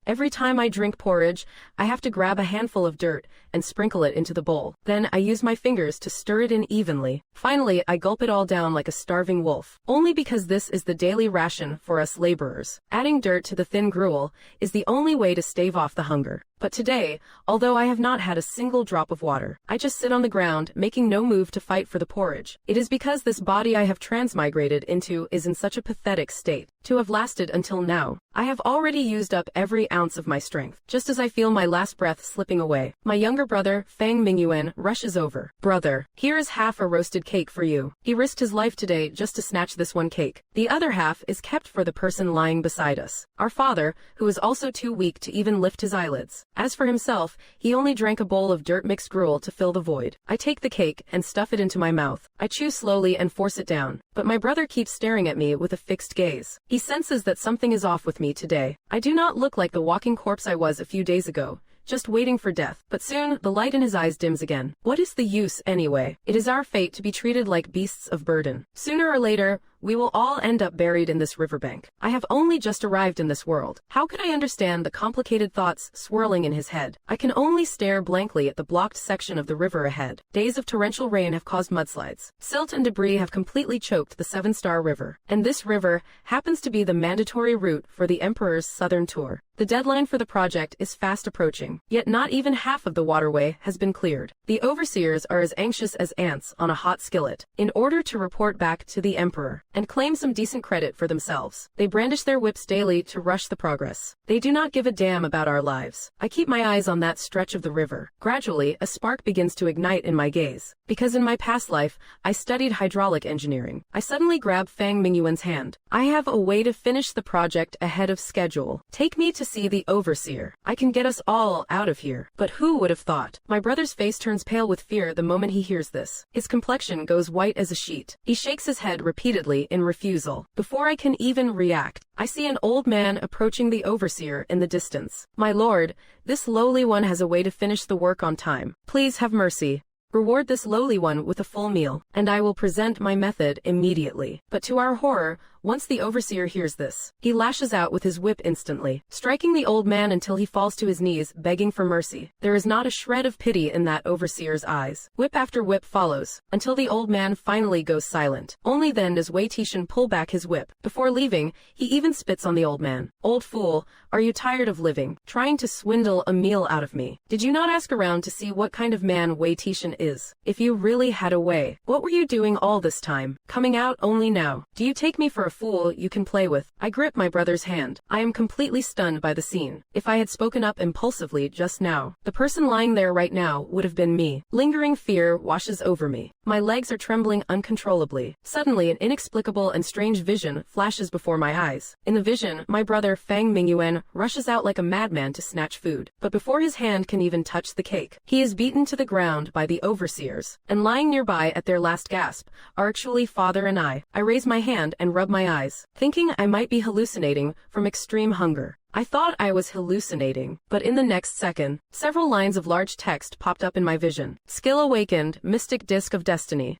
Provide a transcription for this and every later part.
Every time I drink porridge, I have to grab a handful of dirt and sprinkle it into the bowl. Then I use my fingers to stir it in evenly. Finally, I gulp it all down like a starving wolf. Only because this is the daily ration for us laborers. Adding dirt to the thin gruel is the only way to stave off the hunger. But today, although I have not had a single drop of water, I just sit on the ground, making no move to fight for the porridge. It is because this body I have transmigrated into is in such a pathetic state to have lasted until now. I have already used up every ounce of my strength. Just as I feel my last breath slipping away, my younger brother, Fang Mingyuan, rushes over. Brother, here is half a roasted cake for you. He risked his life today just to snatch this one cake. The other half is kept for the person lying beside us, our father, who is also too weak to even lift his eyelids. As for himself, he only drank a bowl of dirt-mixed gruel to fill the void. I take the cake and stuff it into my mouth. I chew slowly and force it down, but my brother keeps staring at me with a fixed gaze. He senses that something is off with me today. I do not look like the walking corpse I was a few days ago, just waiting for death. But soon, the light in his eyes dims again. What is the use, anyway? It is our fate to be treated like beasts of burden. Sooner or later, we will all end up buried in this riverbank. I have only just arrived in this world. How could I understand the complicated thoughts swirling in his head? I can only stare blankly at the blocked section of the river ahead. Days of torrential rain have caused mudslides. Silt and debris have completely choked the Seven-Star River. And this river happens to be the mandatory route for the Emperor's southern tour. The deadline for the project is fast approaching, yet not even half of the waterway has been cleared. The overseers are as anxious as ants on a hot skillet, in order to report back to the Emperor and claim some decent credit for themselves. They brandish their whips daily to rush the progress. They do not give a damn about our lives. I keep my eyes on that stretch of the river. Gradually, a spark begins to ignite in my gaze. Because in my past life, I studied hydraulic engineering. I suddenly grab Fang Mingyuan's hand. I have a way to finish the project ahead of schedule. Take me to see the overseer. I can get us all out of here. But who would have thought? My brother's face turns pale with fear the moment he hears this. His complexion goes white as a sheet. He shakes his head repeatedly in refusal. Before I can even react, I see an old man approaching the overseer in the distance. My lord, this lowly one has a way to finish the work on time. Please have mercy. Reward this lowly one with a full meal, and I will present my method immediately. But to our horror, once the overseer hears this, he lashes out with his whip instantly, striking the old man until he falls to his knees, begging for mercy. There is not a shred of pity in that overseer's eyes. Whip after whip follows, until the old man finally goes silent. Only then does Wei Tishan pull back his whip. Before leaving, he even spits on the old man. Old fool, are you tired of living, trying to swindle a meal out of me? Did you not ask around to see what kind of man Wei Tishan is? If you really had a way, what were you doing all this time? Coming out only now. Do you take me for a fool you can play with? I grip my brother's hand. I am completely stunned by the scene. If I had spoken up impulsively just now, the person lying there right now would have been me. Lingering fear washes over me. My legs are trembling uncontrollably. Suddenly, an inexplicable and strange vision flashes before my eyes. In the vision, my brother Fang Mingyuan rushes out like a madman to snatch food. But before his hand can even touch the cake, he is beaten to the ground by the overseers. And lying nearby at their last gasp are actually father and I. I raise my hand and rub my eyes, thinking I might be hallucinating from extreme hunger. I thought I was hallucinating, but in the next second, several lines of large text popped up in my vision. Skill awakened, mystic disc of destiny.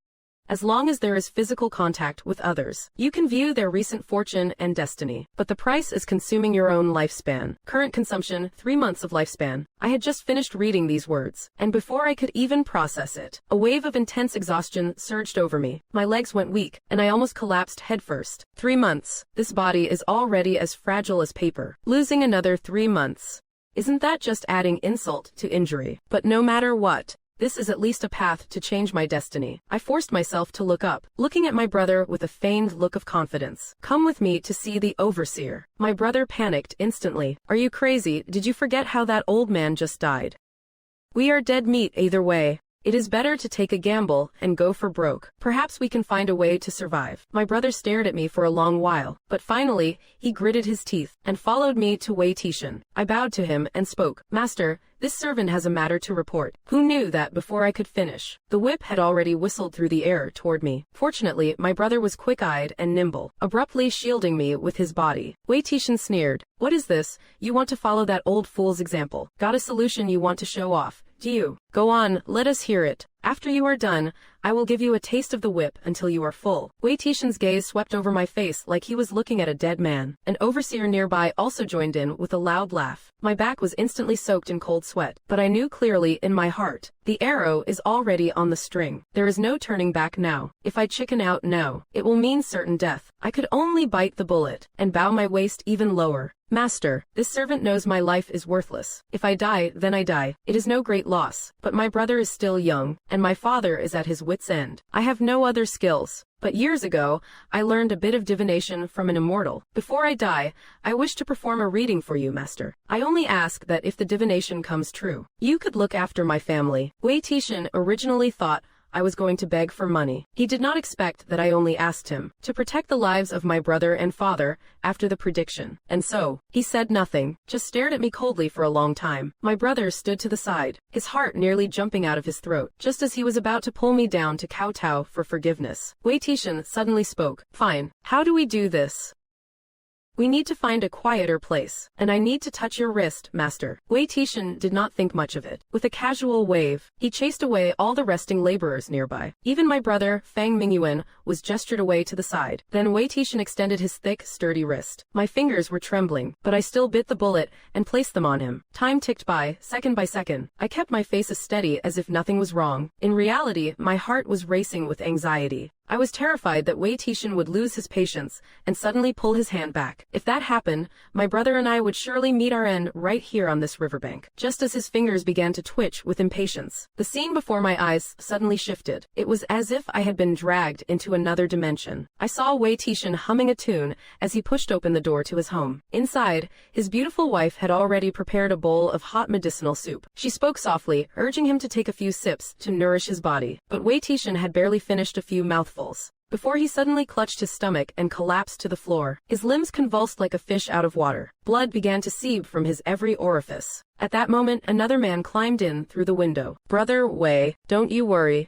As long as there is physical contact with others, you can view their recent fortune and destiny. But the price is consuming your own lifespan. Current consumption, 3 months of lifespan. I had just finished reading these words, and before I could even process it, a wave of intense exhaustion surged over me. My legs went weak, and I almost collapsed headfirst. 3 months. This body is already as fragile as paper. Losing another 3 months. Isn't that just adding insult to injury? But no matter what, this is at least a path to change my destiny. I forced myself to look up, looking at my brother with a feigned look of confidence. Come with me to see the overseer. My brother panicked instantly. Are you crazy? Did you forget how that old man just died? We are dead meat either way. It is better to take a gamble and go for broke. Perhaps we can find a way to survive. My brother stared at me for a long while, but finally, he gritted his teeth and followed me to Wei Tishan. I bowed to him and spoke. Master, this servant has a matter to report. Who knew that before I could finish? The whip had already whistled through the air toward me. Fortunately, my brother was quick-eyed and nimble, abruptly shielding me with his body. Wei Tishan sneered. What is this? You want to follow that old fool's example? Got a solution you want to show off? Do you? Go on, let us hear it. After you are done, I will give you a taste of the whip until you are full. Wei Tishan's gaze swept over my face like he was looking at a dead man. An overseer nearby also joined in with a loud laugh. My back was instantly soaked in cold sweat, but I knew clearly in my heart, the arrow is already on the string. There is no turning back now. If I chicken out now, it will mean certain death. I could only bite the bullet and bow my waist even lower. Master, this servant knows my life is worthless. If I die, then I die. It is no great loss, but my brother is still young, and my father is at his wit's end. I have no other skills. But years ago, I learned a bit of divination from an immortal. Before I die, I wish to perform a reading for you, master. I only ask that if the divination comes true, you could look after my family. Wei Tishan originally thought I was going to beg for money. He did not expect that I only asked him to protect the lives of my brother and father after the prediction. And so, he said nothing, just stared at me coldly for a long time. My brother stood to the side, his heart nearly jumping out of his throat, just as he was about to pull me down to kowtow for forgiveness. Wei Tishan suddenly spoke. Fine. How do we do this? We need to find a quieter place, and I need to touch your wrist, master. Wei Tishan did not think much of it. With a casual wave, he chased away all the resting laborers nearby. Even my brother, Fang Mingyuan, was gestured away to the side. Then Wei Tishan extended his thick, sturdy wrist. My fingers were trembling, but I still bit the bullet and placed them on him. Time ticked by, second by second. I kept my face as steady as if nothing was wrong. In reality, my heart was racing with anxiety. I was terrified that Wei Tishan would lose his patience and suddenly pull his hand back. If that happened, my brother and I would surely meet our end right here on this riverbank. Just as his fingers began to twitch with impatience, the scene before my eyes suddenly shifted. It was as if I had been dragged into another dimension. I saw Wei Tishan humming a tune as he pushed open the door to his home. Inside, his beautiful wife had already prepared a bowl of hot medicinal soup. She spoke softly, urging him to take a few sips to nourish his body. But Wei Tishan had barely finished a few mouthfuls before he suddenly clutched his stomach and collapsed to the floor. His limbs convulsed like a fish out of water. Blood began to seep from his every orifice. At that moment, another man climbed in through the window. Brother Wei, don't you worry.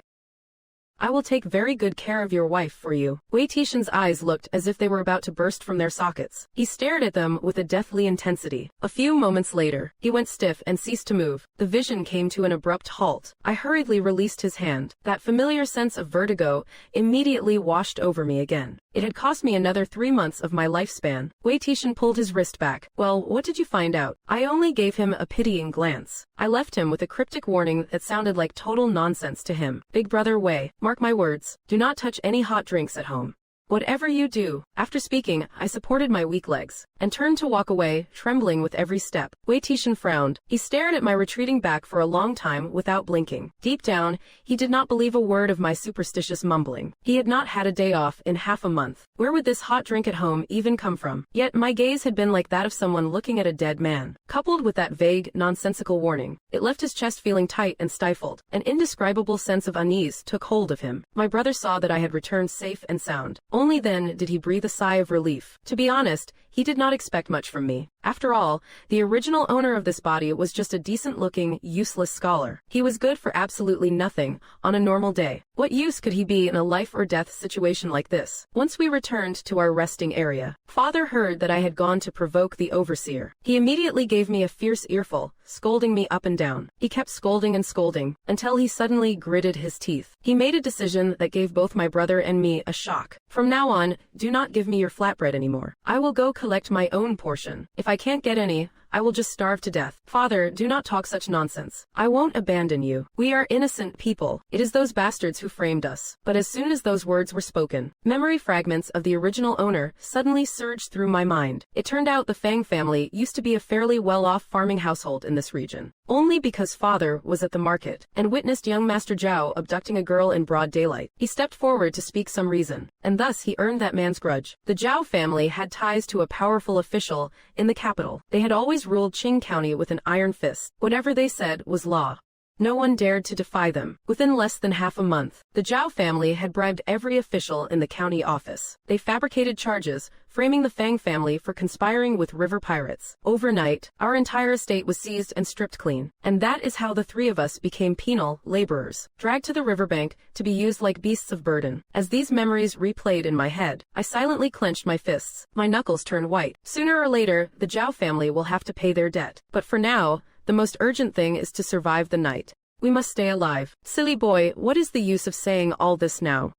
I will take very good care of your wife for you. Wei Tishan's eyes looked as if they were about to burst from their sockets. He stared at them with a deathly intensity. A few moments later, he went stiff and ceased to move. The vision came to an abrupt halt. I hurriedly released his hand. That familiar sense of vertigo immediately washed over me again. It had cost me another 3 months of my lifespan. Wei Tishan pulled his wrist back. Well, what did you find out? I only gave him a pitying glance. I left him with a cryptic warning that sounded like total nonsense to him. Big brother Wei, mark my words, do not touch any hot drinks at home. Whatever you do. After speaking, I supported my weak legs and turned to walk away, trembling with every step. Wei Tishan frowned. He stared at my retreating back for a long time without blinking. Deep down, he did not believe a word of my superstitious mumbling. He had not had a day off in half a month. Where would this hot drink at home even come from? Yet my gaze had been like that of someone looking at a dead man. Coupled with that vague, nonsensical warning, it left his chest feeling tight and stifled. An indescribable sense of unease took hold of him. My brother saw that I had returned safe and sound. Only then did he breathe a sigh of relief. To be honest, he did not expect much from me. After all, the original owner of this body was just a decent-looking, useless scholar. He was good for absolutely nothing on a normal day. What use could he be in a life-or-death situation like this? Once we returned to our resting area, Father heard that I had gone to provoke the overseer. He immediately gave me a fierce earful, scolding me up and down. He kept scolding and scolding, until he suddenly gritted his teeth. He made a decision that gave both my brother and me a shock. From now on, do not give me your flatbread anymore. I will go collect my own portion. If I can't get any, I will just starve to death. Father, do not talk such nonsense. I won't abandon you. We are innocent people. It is those bastards who framed us. But as soon as those words were spoken, memory fragments of the original owner suddenly surged through my mind. It turned out the Fang family used to be a fairly well-off farming household in this region. Only because Father was at the market and witnessed young Master Zhao abducting a girl in broad daylight, he stepped forward to speak some reason, and thus he earned that man's grudge. The Zhao family had ties to a powerful official in the capital. They had always ruled Qing County with an iron fist. Whatever they said was law. No one dared to defy them. Within less than half a month, the Zhao family had bribed every official in the county office. They fabricated charges, framing the Fang family for conspiring with river pirates. Overnight, our entire estate was seized and stripped clean. And that is how the three of us became penal laborers, dragged to the riverbank to be used like beasts of burden. As these memories replayed in my head, I silently clenched my fists. My knuckles turned white. Sooner or later, the Zhao family will have to pay their debt. But for now, the most urgent thing is to survive the night. We must stay alive. Silly boy, what is the use of saying all this now?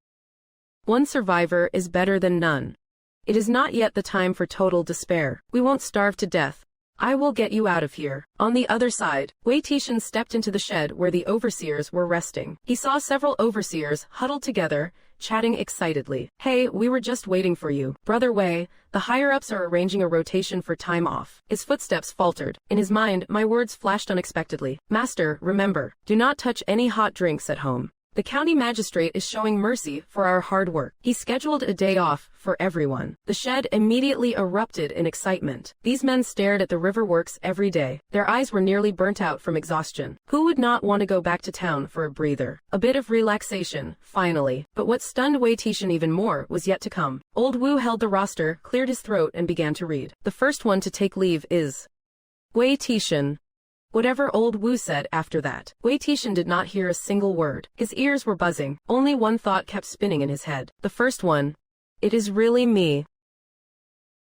One survivor is better than none. It is not yet the time for total despair. We won't starve to death. I will get you out of here. On the other side, Wei Tishan stepped into the shed where the overseers were resting. He saw several overseers huddled together, chatting excitedly. Hey, we were just waiting for you. Brother Wei, the higher-ups are arranging a rotation for time off. His footsteps faltered. In his mind, my words flashed unexpectedly. Master, remember, do not touch any hot drinks at home. The county magistrate is showing mercy for our hard work. He scheduled a day off for everyone. The shed immediately erupted in excitement. These men stared at the river works every day. Their eyes were nearly burnt out from exhaustion. Who would not want to go back to town for a breather? A bit of relaxation, finally. But what stunned Wei Tishan even more was yet to come. Old Wu held the roster, cleared his throat, and began to read. The first one to take leave is Wei Tishan. Whatever old Wu said after that, Wei Tishan did not hear a single word. His ears were buzzing. Only one thought kept spinning in his head. The first one. It is really me.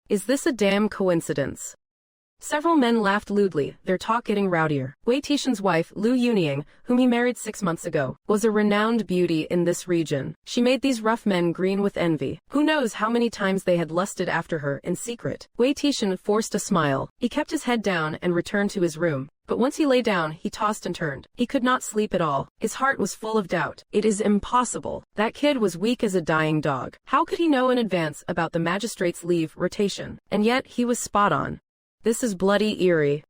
Is this a damn coincidence? Several men laughed lewdly, their talk getting rowdier. Wei Tishan's wife, Lu Yunying, whom he married 6 months ago, was a renowned beauty in this region. She made these rough men green with envy. Who knows how many times they had lusted after her in secret? Wei Tishan forced a smile. He kept his head down and returned to his room. But once he lay down, he tossed and turned. He could not sleep at all. His heart was full of doubt. It is impossible. That kid was weak as a dying dog. How could he know in advance about the magistrate's leave rotation? And yet, he was spot on. This is bloody eerie.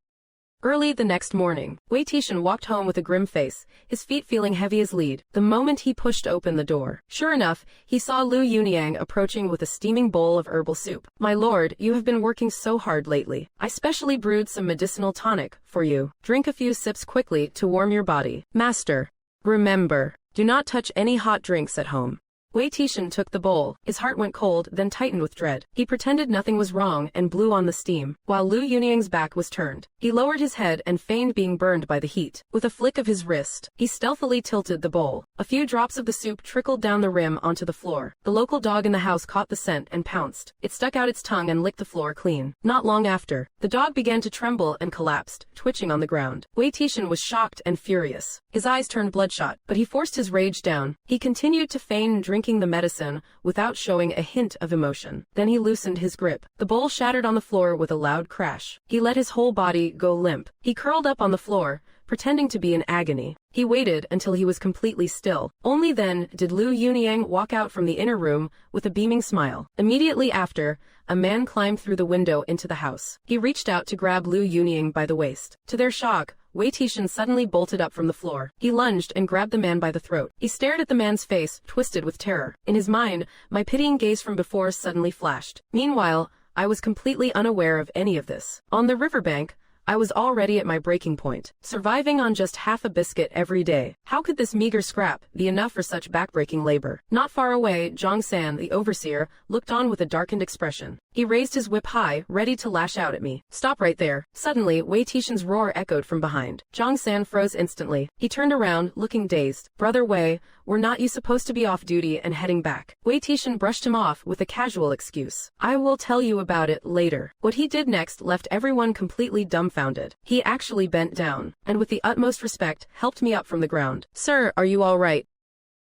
Early the next morning, Wei Tishan walked home with a grim face, his feet feeling heavy as lead, the moment he pushed open the door. Sure enough, he saw Lu Yunyang approaching with a steaming bowl of herbal soup. My lord, you have been working so hard lately. I specially brewed some medicinal tonic for you. Drink a few sips quickly to warm your body. Master, remember, do not touch any hot drinks at home. Wei Tishan took the bowl. His heart went cold, then tightened with dread. He pretended nothing was wrong and blew on the steam, while Lu Yunyang's back was turned. He lowered his head and feigned being burned by the heat. With a flick of his wrist, he stealthily tilted the bowl. A few drops of the soup trickled down the rim onto the floor. The local dog in the house caught the scent and pounced. It stuck out its tongue and licked the floor clean. Not long after, the dog began to tremble and collapsed, twitching on the ground. Wei Tishan was shocked and furious. His eyes turned bloodshot, but he forced his rage down. He continued to feign drinking the medicine without showing a hint of emotion. Then he loosened his grip. The bowl shattered on the floor with a loud crash. He let his whole body go limp. He curled up on the floor, pretending to be in agony. He waited until he was completely still. Only then did Lu Yunyang walk out from the inner room with a beaming smile. Immediately after, a man climbed through the window into the house. He reached out to grab Lu Yunyang by the waist. To their shock, Wei Tishan suddenly bolted up from the floor. He lunged and grabbed the man by the throat. He stared at the man's face, twisted with terror. In his mind, my pitying gaze from before suddenly flashed. Meanwhile, I was completely unaware of any of this. On the riverbank, I was already at my breaking point, surviving on just half a biscuit every day. How could this meager scrap be enough for such backbreaking labor? Not far away, Zhang San, the overseer, looked on with a darkened expression. He raised his whip high, ready to lash out at me. Stop right there. Suddenly, Wei Tishan's roar echoed from behind. Zhang San froze instantly. He turned around, looking dazed. Brother Wei, were not you supposed to be off duty and heading back? Wei Tishan brushed him off with a casual excuse. I will tell you about it later. What he did next left everyone completely dumbfounded. He actually bent down, and with the utmost respect, helped me up from the ground. Sir, are you all right?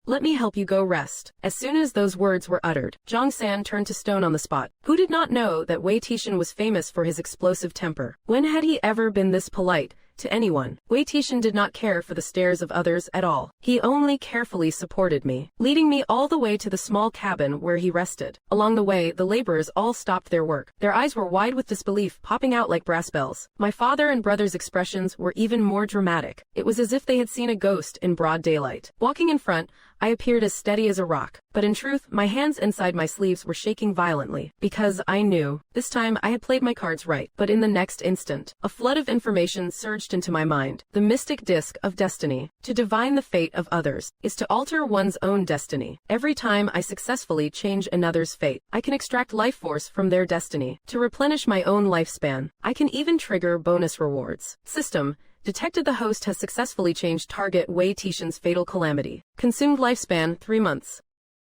Let me help you go rest. As soon as those words were uttered, Zhang San turned to stone on the spot. Who did not know that Wei Tishan was famous for his explosive temper? When had he ever been this polite to anyone? Wei Tishan did not care for the stares of others at all. He only carefully supported me, leading me all the way to the small cabin where he rested. Along the way, the laborers all stopped their work. Their eyes were wide with disbelief, popping out like brass bells. My father and brother's expressions were even more dramatic. It was as if they had seen a ghost in broad daylight. Walking in front, I appeared as steady as a rock, but in truth, my hands inside my sleeves were shaking violently, because I knew, this time I had played my cards right. But in the next instant, a flood of information surged into my mind. The mystic disc of destiny. To divine the fate of others is to alter one's own destiny. Every time I successfully change another's fate, I can extract life force from their destiny to replenish my own lifespan. I can even trigger bonus rewards. System. Detected the host has successfully changed target Wei Tishan's fatal calamity. Consumed lifespan, 3 months.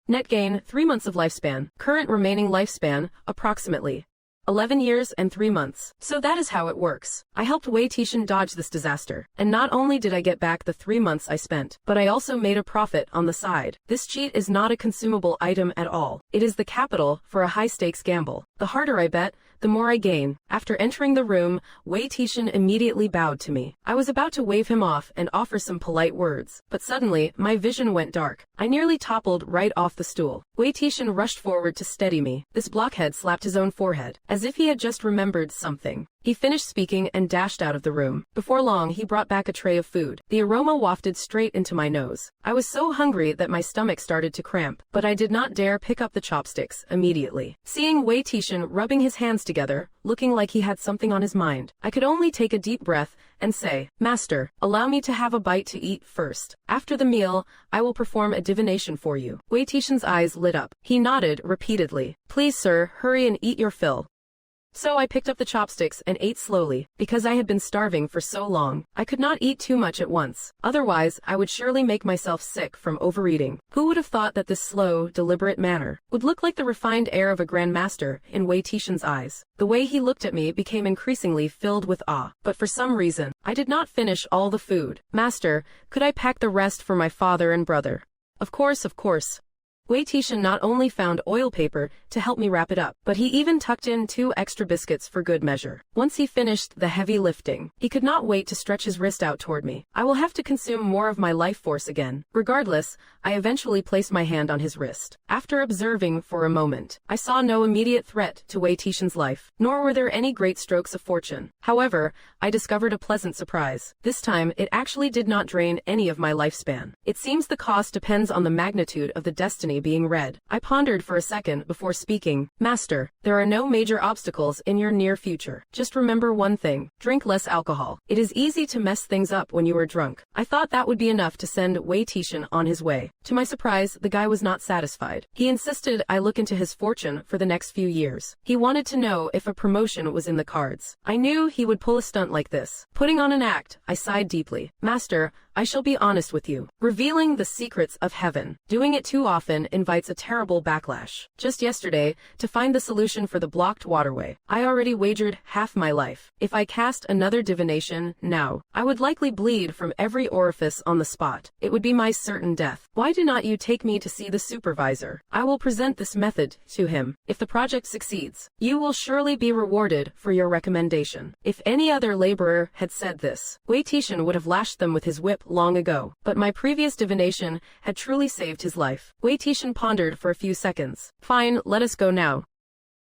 Net gain, 3 months of lifespan. Current remaining lifespan, approximately 11 years and 3 months. So that is how it works. I helped Wei Tishan dodge this disaster. And not only did I get back the 3 months I spent, but I also made a profit on the side. This cheat is not a consumable item at all. It is the capital for a high-stakes gamble. The harder I bet, the more I gain. After entering the room, Wei Tishan immediately bowed to me. I was about to wave him off and offer some polite words, but suddenly, my vision went dark. I nearly toppled right off the stool. Wei Tishan rushed forward to steady me. This blockhead slapped his own forehead, as if he had just remembered something. He finished speaking and dashed out of the room. Before long, he brought back a tray of food. The aroma wafted straight into my nose. I was so hungry that my stomach started to cramp, but I did not dare pick up the chopsticks immediately. Seeing Wei Tishan rubbing his hands together, looking like he had something on his mind, I could only take a deep breath and say, "Master, allow me to have a bite to eat first. After the meal, I will perform a divination for you." Wei Tishan's eyes lit up. He nodded repeatedly. "Please, sir, hurry and eat your fill." So I picked up the chopsticks and ate slowly, because I had been starving for so long. I could not eat too much at once, otherwise I would surely make myself sick from overeating. Who would have thought that this slow, deliberate manner would look like the refined air of a grandmaster in Wei Tishan's eyes? The way he looked at me became increasingly filled with awe, but for some reason, I did not finish all the food. "Master, could I pack the rest for my father and brother?" Of course, of course." Wei Tishan not only found oil paper to help me wrap it up, but he even tucked in 2 extra biscuits for good measure. Once he finished the heavy lifting, he could not wait to stretch his wrist out toward me. I will have to consume more of my life force again. Regardless, I eventually placed my hand on his wrist. After observing for a moment, I saw no immediate threat to Wei Tishan's life, nor were there any great strokes of fortune. However, I discovered a pleasant surprise. This time, it actually did not drain any of my lifespan. It seems the cost depends on the magnitude of the destiny being read. I pondered for a second before speaking. "Master, there are no major obstacles in your near future. Just remember one thing. Drink less alcohol. It is easy to mess things up when you are drunk." I thought that would be enough to send Wei Tishan on his way. To my surprise, the guy was not satisfied. He insisted I look into his fortune for the next few years. He wanted to know if a promotion was in the cards. I knew he would pull a stunt like this. Putting on an act, I sighed deeply. "Master, I shall be honest with you. Revealing the secrets of heaven. Doing it too often invites a terrible backlash. Just yesterday, to find the solution for the blocked waterway, I already wagered half my life. If I cast another divination now, I would likely bleed from every orifice on the spot. It would be my certain death. Why do not you take me to see the supervisor? I will present this method to him. If the project succeeds, you will surely be rewarded for your recommendation." If any other laborer had said this, Wei Tishan would have lashed them with his whip long ago, but my previous divination had truly saved his life. Wei Tishan pondered for a few seconds. "Fine, let us go now."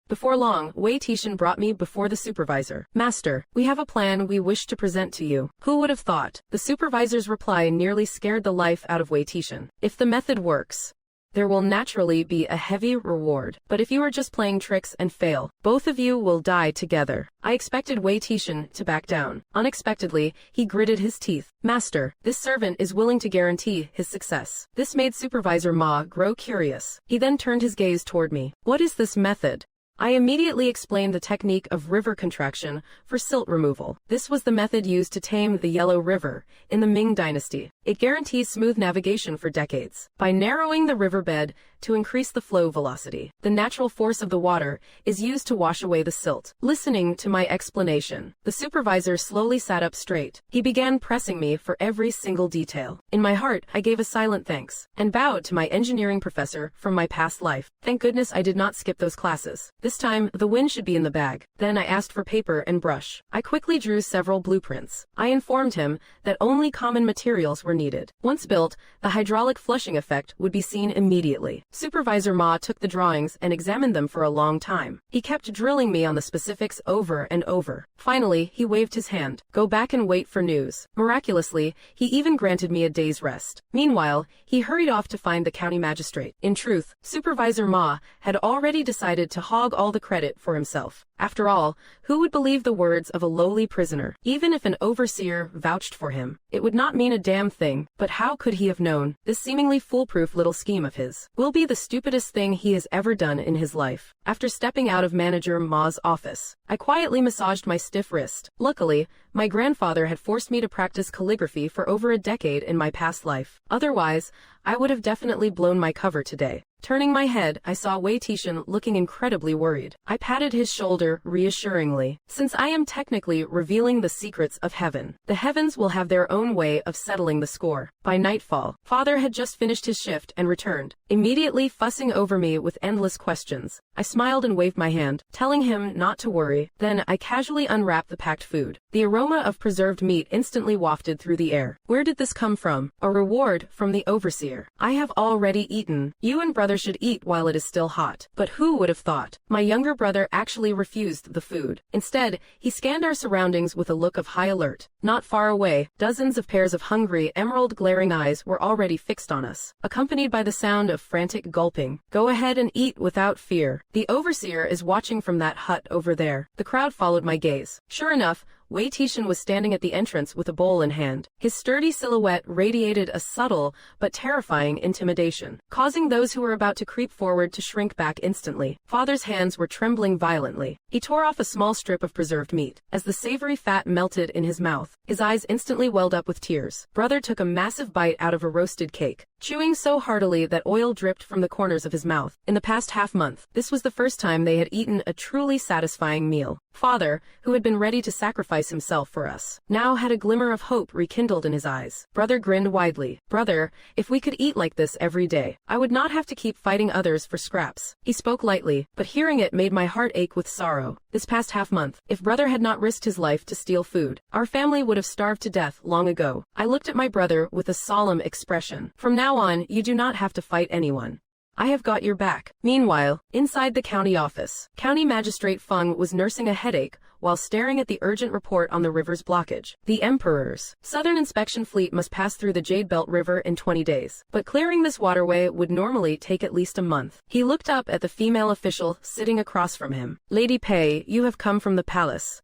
Before long, Wei Tishan brought me before the supervisor. "Master, we have a plan we wish to present to you." Who would have thought? The supervisor's reply nearly scared the life out of Wei Tishan. "If the method works, there will naturally be a heavy reward. But if you are just playing tricks and fail, both of you will die together." I expected Wei Tishan to back down. Unexpectedly, he gritted his teeth. "Master, this servant is willing to guarantee his success." This made Supervisor Ma grow curious. He then turned his gaze toward me. "What is this method?" I immediately explained the technique of river contraction for silt removal. This was the method used to tame the Yellow River in the Ming Dynasty. It guarantees smooth navigation for decades. By narrowing the riverbed to increase the flow velocity, the natural force of the water is used to wash away the silt. Listening to my explanation, the supervisor slowly sat up straight. He began pressing me for every single detail. In my heart, I gave a silent thanks and bowed to my engineering professor from my past life. Thank goodness I did not skip those classes. This time, the win should be in the bag. Then I asked for paper and brush. I quickly drew several blueprints. I informed him that only common materials were needed. Once built, the hydraulic flushing effect would be seen immediately. Supervisor Ma took the drawings and examined them for a long time. He kept drilling me on the specifics over and over. Finally, he waved his hand. "Go back and wait for news." Miraculously, he even granted me a day's rest. Meanwhile, he hurried off to find the county magistrate. In truth, Supervisor Ma had already decided to hog all the credit for himself. After all, who would believe the words of a lowly prisoner? Even if an overseer vouched for him, it would not mean a damn thing. But how could he have known? This seemingly foolproof little scheme of his will be the stupidest thing he has ever done in his life. After stepping out of Manager Ma's office, I quietly massaged my stiff wrist. Luckily, my grandfather had forced me to practice calligraphy for over a decade in my past life. Otherwise, I would have definitely blown my cover today. Turning my head, I saw Wei Tishan looking incredibly worried. I patted his shoulder reassuringly. Since I am technically revealing the secrets of heaven, the heavens will have their own way of settling the score. By nightfall, father had just finished his shift and returned, immediately fussing over me with endless questions. I smiled and waved my hand, telling him not to worry. Then I casually unwrapped the packed food. The aroma of preserved meat instantly wafted through the air. Where did this come from? A reward from the overseer. I have already eaten. You and brother should eat while it is still hot. But who would have thought? My younger brother actually refused the food. Instead, he scanned our surroundings with a look of high alert. Not far away, dozens of pairs of hungry, emerald-glaring eyes were already fixed on us, accompanied by the sound of frantic gulping. Go ahead and eat without fear. The overseer is watching from that hut over there. The crowd followed my gaze. Sure enough, Wei Tishan was standing at the entrance with a bowl in hand. His sturdy silhouette radiated a subtle but terrifying intimidation, causing those who were about to creep forward to shrink back instantly. Father's hands were trembling violently. He tore off a small strip of preserved meat. As the savory fat melted in his mouth, his eyes instantly welled up with tears. Brother took a massive bite out of a roasted cake, chewing so heartily that oil dripped from the corners of his mouth. In the past half-month, this was the first time they had eaten a truly satisfying meal. Father, who had been ready to sacrifice himself for us, now had a glimmer of hope rekindled in his eyes. Brother grinned widely. Brother, if we could eat like this every day, I would not have to keep fighting others for scraps. He spoke lightly, but hearing it made my heart ache with sorrow. This past half-month, if brother had not risked his life to steal food, our family would have starved to death long ago. I looked at my brother with a solemn expression. From now on, you do not have to fight anyone. I have got your back. Meanwhile, inside the county office, County Magistrate Feng was nursing a headache while staring at the urgent report on the river's blockage. The Emperor's southern inspection fleet must pass through the Jade Belt River in 20 days, but clearing this waterway would normally take at least a month. He looked up at the female official sitting across from him. Lady Pei, you have come from the palace.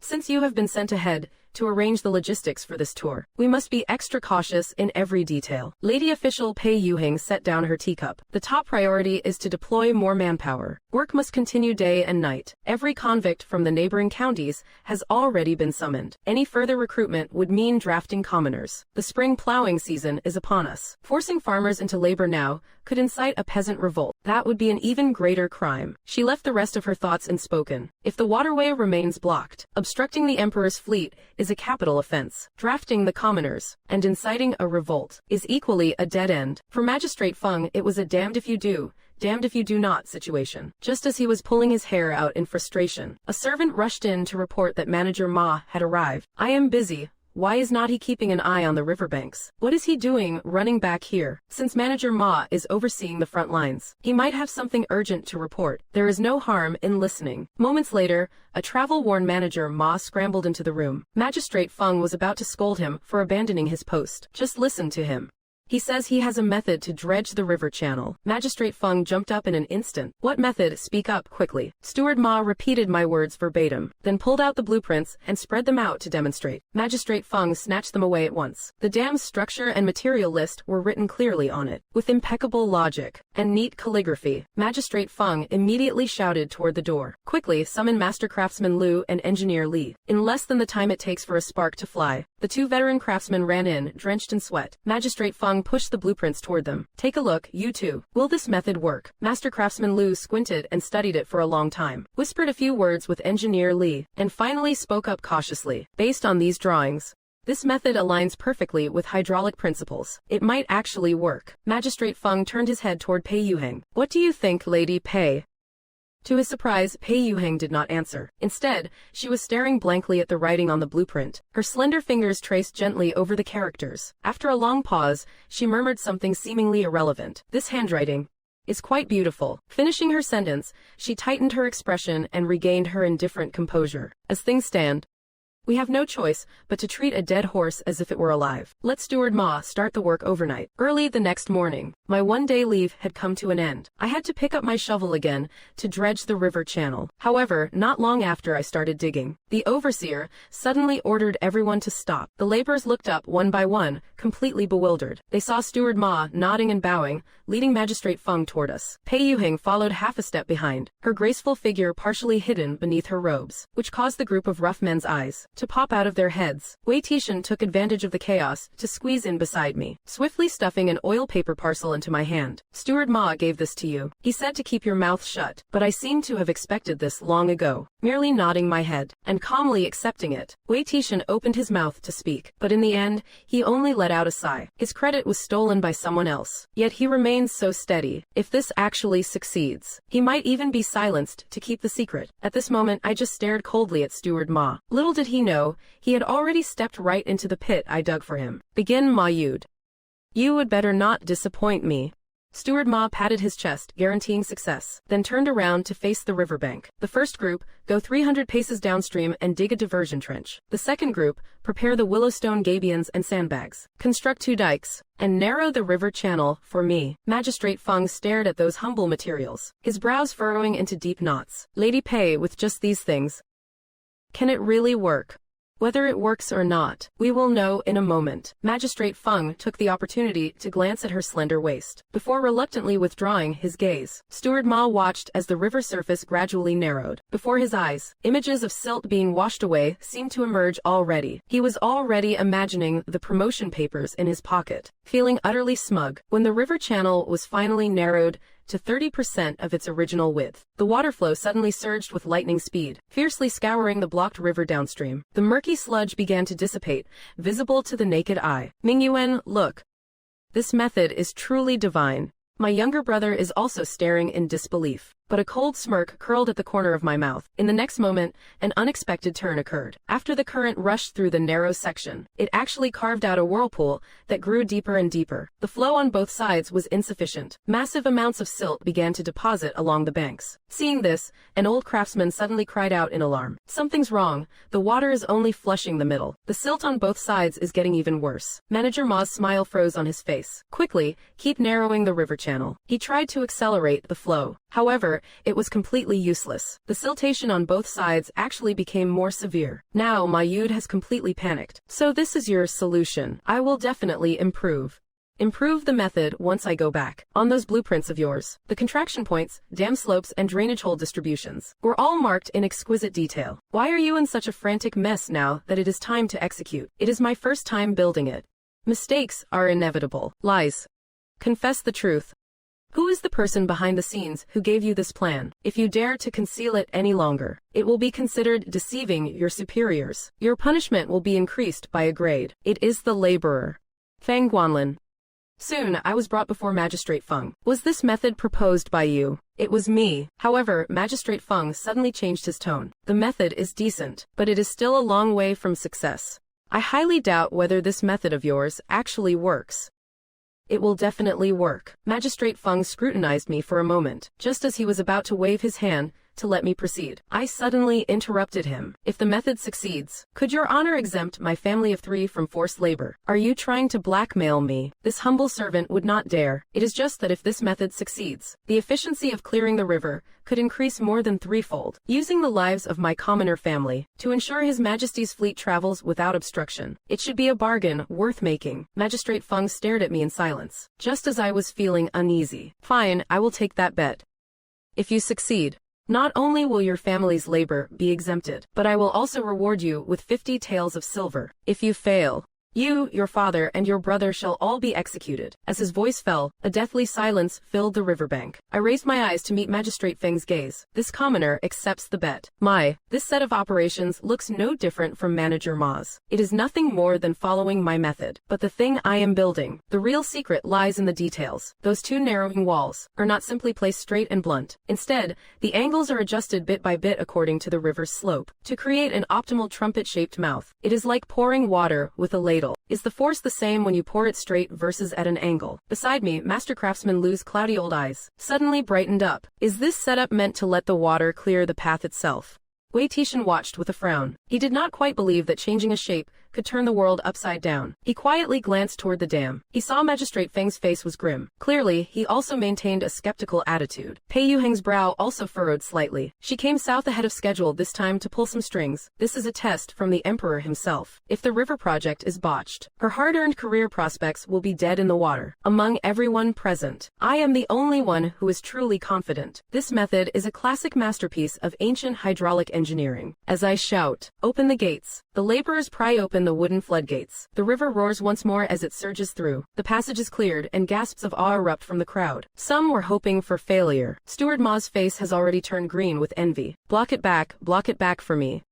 Since you have been sent ahead to arrange the logistics for this tour, we must be extra cautious in every detail. Lady Official Pei Yuhing set down her teacup. The top priority is to deploy more manpower. Work must continue day and night. Every convict from the neighboring counties has already been summoned. Any further recruitment would mean drafting commoners. The spring plowing season is upon us. Forcing farmers into labor now could incite a peasant revolt. That would be an even greater crime. She left the rest of her thoughts unspoken. If the waterway remains blocked, obstructing the Emperor's fleet is a capital offense. Drafting the commoners and inciting a revolt is equally a dead end. For Magistrate Feng, it was a damned if you do, damned if you do not situation. Just as he was pulling his hair out in frustration, a servant rushed in to report that Manager Ma had arrived. I am busy. Why is not he keeping an eye on the riverbanks? What is he doing running back here? Since Manager Ma is overseeing the front lines, he might have something urgent to report. There is no harm in listening. Moments later, a travel-worn Manager Ma scrambled into the room. Magistrate Feng was about to scold him for abandoning his post. Just listen to him. He says he has a method to dredge the river channel. Magistrate Feng jumped up in an instant. What method? Speak up quickly. Steward Ma repeated my words verbatim, then pulled out the blueprints and spread them out to demonstrate. Magistrate Feng snatched them away at once. The dam's structure and material list were written clearly on it. With impeccable logic and neat calligraphy, Magistrate Feng immediately shouted toward the door. Quickly, summon Master Craftsman Liu and Engineer Li. In less than the time it takes for a spark to fly, the two veteran craftsmen ran in, drenched in sweat. Magistrate Feng pushed the blueprints toward them. Take a look, you two. Will this method work? Master Craftsman Liu squinted and studied it for a long time, whispered a few words with Engineer Li, and finally spoke up cautiously. Based on these drawings, this method aligns perfectly with hydraulic principles. It might actually work. Magistrate Feng turned his head toward Pei Yuheng. What do you think, Lady Pei? To his surprise, Pei Yuheng did not answer. Instead, she was staring blankly at the writing on the blueprint. Her slender fingers traced gently over the characters. After a long pause, she murmured something seemingly irrelevant. This handwriting is quite beautiful. Finishing her sentence, she tightened her expression and regained her indifferent composure. As things stand, we have no choice but to treat a dead horse as if it were alive. Let Steward Ma start the work overnight. Early the next morning, my one-day leave had come to an end. I had to pick up my shovel again to dredge the river channel. However, not long after I started digging, the overseer suddenly ordered everyone to stop. The laborers looked up one by one, completely bewildered. They saw Steward Ma nodding and bowing, leading Magistrate Feng toward us. Pei Yuheng followed half a step behind, her graceful figure partially hidden beneath her robes, which caused the group of rough men's eyes to pop out of their heads. Wei Tishan took advantage of the chaos to squeeze in beside me, swiftly stuffing an oil paper parcel into my hand. Steward Ma gave this to you. He said to keep your mouth shut, but I seem to have expected this long ago, merely nodding my head and calmly accepting it. Wei Tishan opened his mouth to speak, but in the end, he only let out a sigh. His credit was stolen by someone else, yet he remains so steady. If this actually succeeds, he might even be silenced to keep the secret. At this moment, I just stared coldly at Steward Ma. Little did he know, he had already stepped right into the pit I dug for him. Begin, Ma Yud. You would better not disappoint me. Steward Ma patted his chest, guaranteeing success, then turned around to face the riverbank. The first group, go 300 paces downstream and dig a diversion trench. The second group, prepare the Willowstone gabions and sandbags. Construct 2 dikes, and narrow the river channel for me. Magistrate Feng stared at those humble materials, his brows furrowing into deep knots. Lady Pei, with just these things, can it really work? Whether it works or not, we will know in a moment. Magistrate Feng took the opportunity to glance at her slender waist, before reluctantly withdrawing his gaze. Steward Ma watched as the river surface gradually narrowed. Before his eyes, images of silt being washed away seemed to emerge already. He was already imagining the promotion papers in his pocket, feeling utterly smug. When the river channel was finally narrowed to 30% of its original width, the water flow suddenly surged with lightning speed, fiercely scouring the blocked river downstream. The murky sludge began to dissipate, visible to the naked eye. Mingyuan, look. This method is truly divine. My younger brother is also staring in disbelief, but a cold smirk curled at the corner of my mouth. In the next moment, an unexpected turn occurred. After the current rushed through the narrow section, it actually carved out a whirlpool that grew deeper and deeper. The flow on both sides was insufficient. Massive amounts of silt began to deposit along the banks. Seeing this, an old craftsman suddenly cried out in alarm. Something's wrong. The water is only flushing the middle. The silt on both sides is getting even worse. Manager Ma's smile froze on his face. Quickly, keep narrowing the river channel. He tried to accelerate the flow. However, it was completely useless. The siltation on both sides actually became more severe. Now Ma Yud has completely panicked. So this is your solution. I will definitely improve the method once I go back. On those blueprints of yours, the contraction points, dam slopes, and drainage hole distributions were all marked in exquisite detail. Why are you in such a frantic mess now that it is time to execute? It is my first time building it. Mistakes are inevitable. Lies. Confess the truth. Who is the person behind the scenes who gave you this plan? If you dare to conceal it any longer, it will be considered deceiving your superiors. Your punishment will be increased by a grade. It is the laborer. Fang Guanlin. Soon, I was brought before Magistrate Feng. Was this method proposed by you? It was me. However, Magistrate Feng suddenly changed his tone. The method is decent, but it is still a long way from success. I highly doubt whether this method of yours actually works. It will definitely work. Magistrate Feng scrutinized me for a moment, just as he was about to wave his hand to let me proceed. I suddenly interrupted him. If the method succeeds, could your honor exempt my family of 3 from forced labor? Are you trying to blackmail me? This humble servant would not dare. It is just that if this method succeeds, the efficiency of clearing the river could increase more than 3-fold, using the lives of my commoner family to ensure His Majesty's fleet travels without obstruction. It should be a bargain worth making. Magistrate Feng stared at me in silence, just as I was feeling uneasy. Fine, I will take that bet. If you succeed, not only will your family's labor be exempted, but I will also reward you with 50 taels of silver. If you fail, you, your father, and your brother shall all be executed. As his voice fell, a deathly silence filled the riverbank. I raised my eyes to meet Magistrate Feng's gaze. This commoner accepts the bet. This set of operations looks no different from Manager Ma's. It is nothing more than following my method. But the thing I am building, the real secret lies in the details. Those 2 narrowing walls are not simply placed straight and blunt. Instead, the angles are adjusted bit by bit according to the river's slope, to create an optimal trumpet-shaped mouth. It is like pouring water with a ladle. Is the force the same when you pour it straight versus at an angle? Beside me, Master Craftsman Lu's cloudy old eyes suddenly brightened up. Is this setup meant to let the water clear the path itself? Wei Tishan watched with a frown. He did not quite believe that changing a shape could turn the world upside down. He quietly glanced toward the dam. He saw Magistrate Feng's face was grim. Clearly, he also maintained a skeptical attitude. Pei Yuheng's brow also furrowed slightly. She came south ahead of schedule this time to pull some strings. This is a test from the Emperor himself. If the river project is botched, her hard-earned career prospects will be dead in the water. Among everyone present, I am the only one who is truly confident. This method is a classic masterpiece of ancient hydraulic engineering. As I shout, "Open the gates!" the laborers pry open the wooden floodgates. The river roars once more as it surges through. The passage is cleared, and gasps of awe erupt from the crowd. Some were hoping for failure. Steward Ma's face has already turned green with envy. Block it back for me.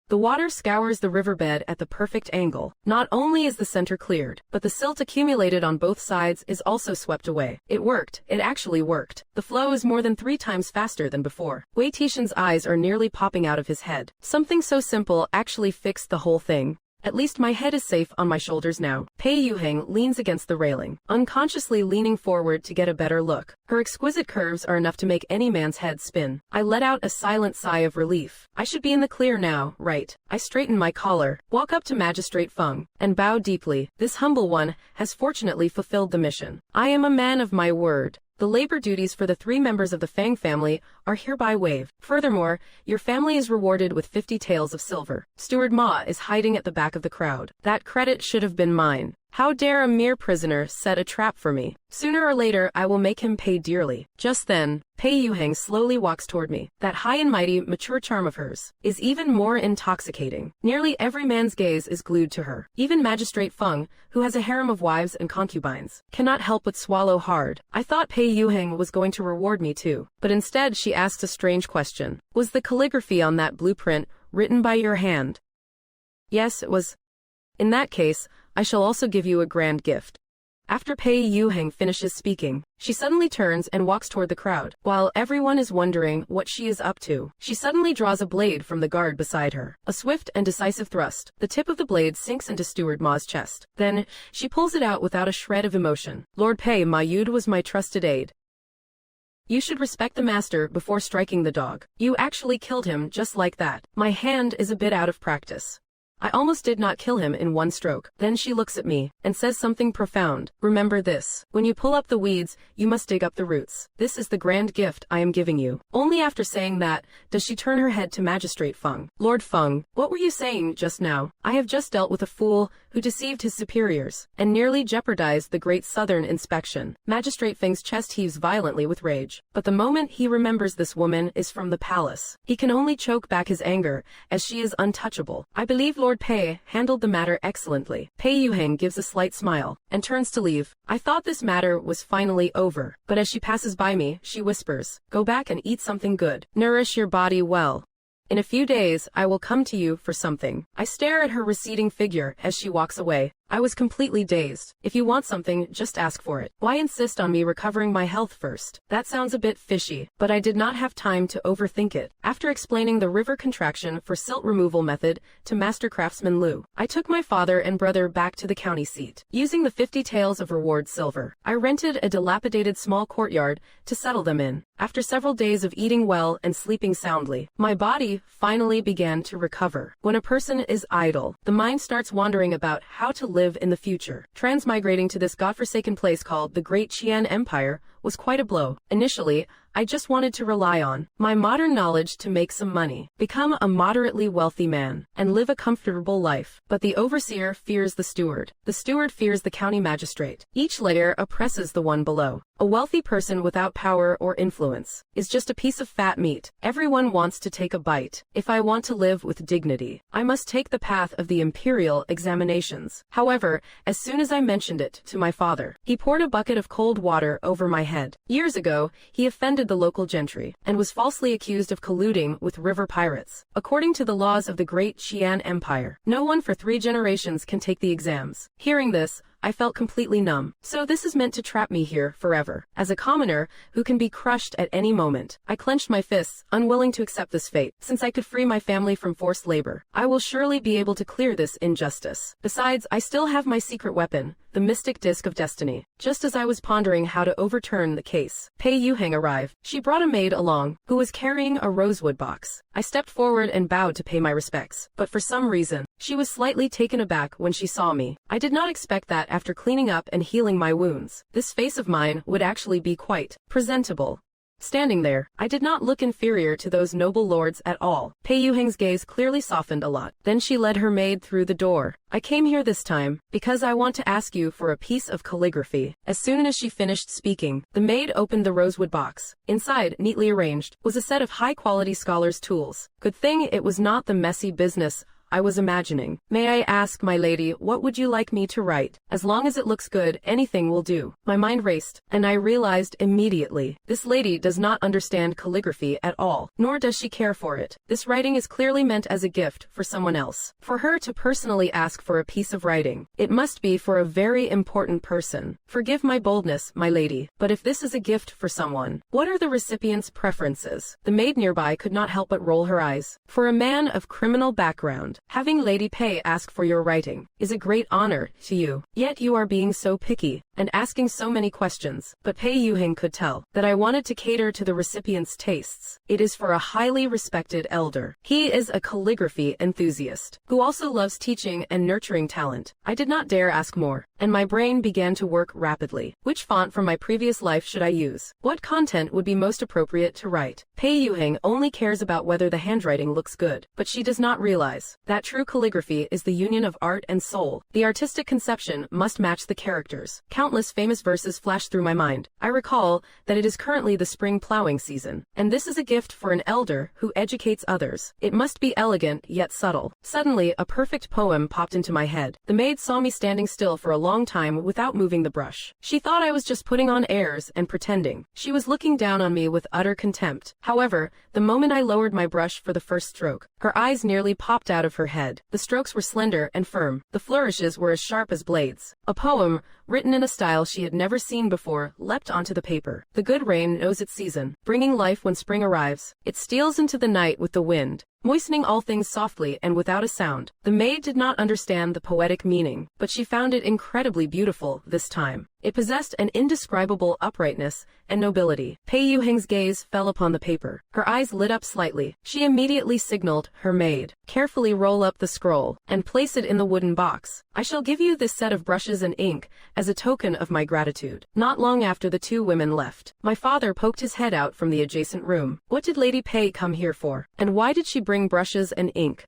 The water scours the riverbed at the perfect angle. Not only is the center cleared, but the silt accumulated on both sides is also swept away. It worked. It actually worked. The flow is more than 3 times faster than before. Wei Tishan's eyes are nearly popping out of his head. Something so simple actually fixed the whole thing. At least my head is safe on my shoulders now. Pei Yuheng leans against the railing, unconsciously leaning forward to get a better look. Her exquisite curves are enough to make any man's head spin. I let out a silent sigh of relief. I should be in the clear now, right? I straighten my collar, walk up to Magistrate Feng, and bow deeply. This humble one has fortunately fulfilled the mission. I am a man of my word. The labor duties for the 3 members of the Fang family are hereby waived. Furthermore, your family is rewarded with 50 taels of silver. Steward Ma is hiding at the back of the crowd. That credit should have been mine. How dare a mere prisoner set a trap for me? Sooner or later, I will make him pay dearly. Just then, Pei Yuheng slowly walks toward me. That high and mighty, mature charm of hers is even more intoxicating. Nearly every man's gaze is glued to her. Even Magistrate Feng, who has a harem of wives and concubines, cannot help but swallow hard. I thought Pei Yuheng was going to reward me too, but instead she asks a strange question. Was the calligraphy on that blueprint written by your hand? Yes, it was. In that case, I shall also give you a grand gift. After Pei Yuheng finishes speaking, she suddenly turns and walks toward the crowd. While everyone is wondering what she is up to, she suddenly draws a blade from the guard beside her. A swift and decisive thrust. The tip of the blade sinks into Steward Ma's chest. Then, she pulls it out without a shred of emotion. Lord Pei Mayud was my trusted aide. You should respect the master before striking the dog. You actually killed him just like that. My hand is a bit out of practice. I almost did not kill him in one stroke. Then she looks at me and says something profound. Remember this. When you pull up the weeds, you must dig up the roots. This is the grand gift I am giving you. Only after saying that, does she turn her head to Magistrate Feng. Lord Feng, what were you saying just now? I have just dealt with a fool who deceived his superiors and nearly jeopardized the great southern inspection. Magistrate Feng's chest heaves violently with rage. But the moment he remembers this woman is from the palace, he can only choke back his anger, as she is untouchable. I believe Lord Pei handled the matter excellently. Pei Yuheng gives a slight smile and turns to leave. I thought this matter was finally over, but as she passes by me, she whispers, "Go back and eat something good. Nourish your body well. In a few days, I will come to you for something." I stare at her receding figure as she walks away. I was completely dazed. If you want something, just ask for it. Why insist on me recovering my health first? That sounds a bit fishy, but I did not have time to overthink it. After explaining the river contraction for silt removal method to Master Craftsman Liu, I took my father and brother back to the county seat. Using the 50 taels of reward silver, I rented a dilapidated small courtyard to settle them in. After several days of eating well and sleeping soundly, my body finally began to recover. When a person is idle, the mind starts wandering about how to live in the future. Transmigrating to this godforsaken place called the Great Qian Empire was quite a blow. Initially, I just wanted to rely on my modern knowledge to make some money, become a moderately wealthy man, and live a comfortable life. But the overseer fears the steward fears the county magistrate. Each layer oppresses the one below. A wealthy person without power or influence is just a piece of fat meat. Everyone wants to take a bite. If I want to live with dignity, I must take the path of the imperial examinations. However, as soon as I mentioned it to my father, he poured a bucket of cold water over my head. Years ago, he offended the local gentry and was falsely accused of colluding with river pirates. According to the laws of the Great Qian Empire, no one for 3 generations can take the exams. Hearing this, I felt completely numb. So this is meant to trap me here forever, as a commoner who can be crushed at any moment. I clenched my fists, unwilling to accept this fate. Since I could free my family from forced labor, I will surely be able to clear this injustice. Besides, I still have my secret weapon, the mystic disc of destiny. Just as I was pondering how to overturn the case, Pei Yuheng arrived. She brought a maid along, who was carrying a rosewood box. I stepped forward and bowed to pay my respects, but for some reason, she was slightly taken aback when she saw me. I did not expect that after cleaning up and healing my wounds, this face of mine would actually be quite presentable. Standing there, I did not look inferior to those noble lords at all. Pei Yuheng's gaze clearly softened a lot. Then she led her maid through the door. I came here this time because I want to ask you for a piece of calligraphy. As soon as she finished speaking, the maid opened the rosewood box. Inside, neatly arranged, was a set of high-quality scholar's tools. Good thing it was not the messy business I was imagining. May I ask, my lady, what would you like me to write? As long as it looks good, anything will do. My mind raced, and I realized immediately, this lady does not understand calligraphy at all, nor does she care for it. This writing is clearly meant as a gift for someone else. For her to personally ask for a piece of writing, it must be for a very important person. Forgive my boldness, my lady, but if this is a gift for someone, what are the recipient's preferences? The maid nearby could not help but roll her eyes. For a man of criminal background, having Lady Pei ask for your writing is a great honor to you. Yet you are being so picky and asking so many questions. But Pei Yuheng could tell that I wanted to cater to the recipient's tastes. It is for a highly respected elder. He is a calligraphy enthusiast who also loves teaching and nurturing talent. I did not dare ask more, and my brain began to work rapidly. Which font from my previous life should I use? What content would be most appropriate to write? Pei Yuheng only cares about whether the handwriting looks good, but she does not realize that true calligraphy is the union of art and soul. The artistic conception must match the characters. Countless famous verses flash through my mind. I recall that it is currently the spring plowing season, and this is a gift for an elder who educates others. It must be elegant yet subtle. Suddenly, a perfect poem popped into my head. The maid saw me standing still for a long time without moving the brush. She thought I was just putting on airs and pretending. She was looking down on me with utter contempt. However, the moment I lowered my brush for the first stroke, her eyes nearly popped out of her head. The strokes were slender and firm. The flourishes were as sharp as blades. A poem, written in a style she had never seen before, leapt onto the paper. The good rain knows its season, bringing life when spring arrives. It steals into the night with the wind, moistening all things softly and without a sound. The maid did not understand the poetic meaning, but she found it incredibly beautiful this time. It possessed an indescribable uprightness and nobility. Pei Yuheng's gaze fell upon the paper. Her eyes lit up slightly. She immediately signaled her maid. Carefully roll up the scroll and place it in the wooden box. I shall give you this set of brushes and ink as a token of my gratitude. Not long after the two women left, my father poked his head out from the adjacent room. What did Lady Pei come here for? And why did she bring brushes and ink?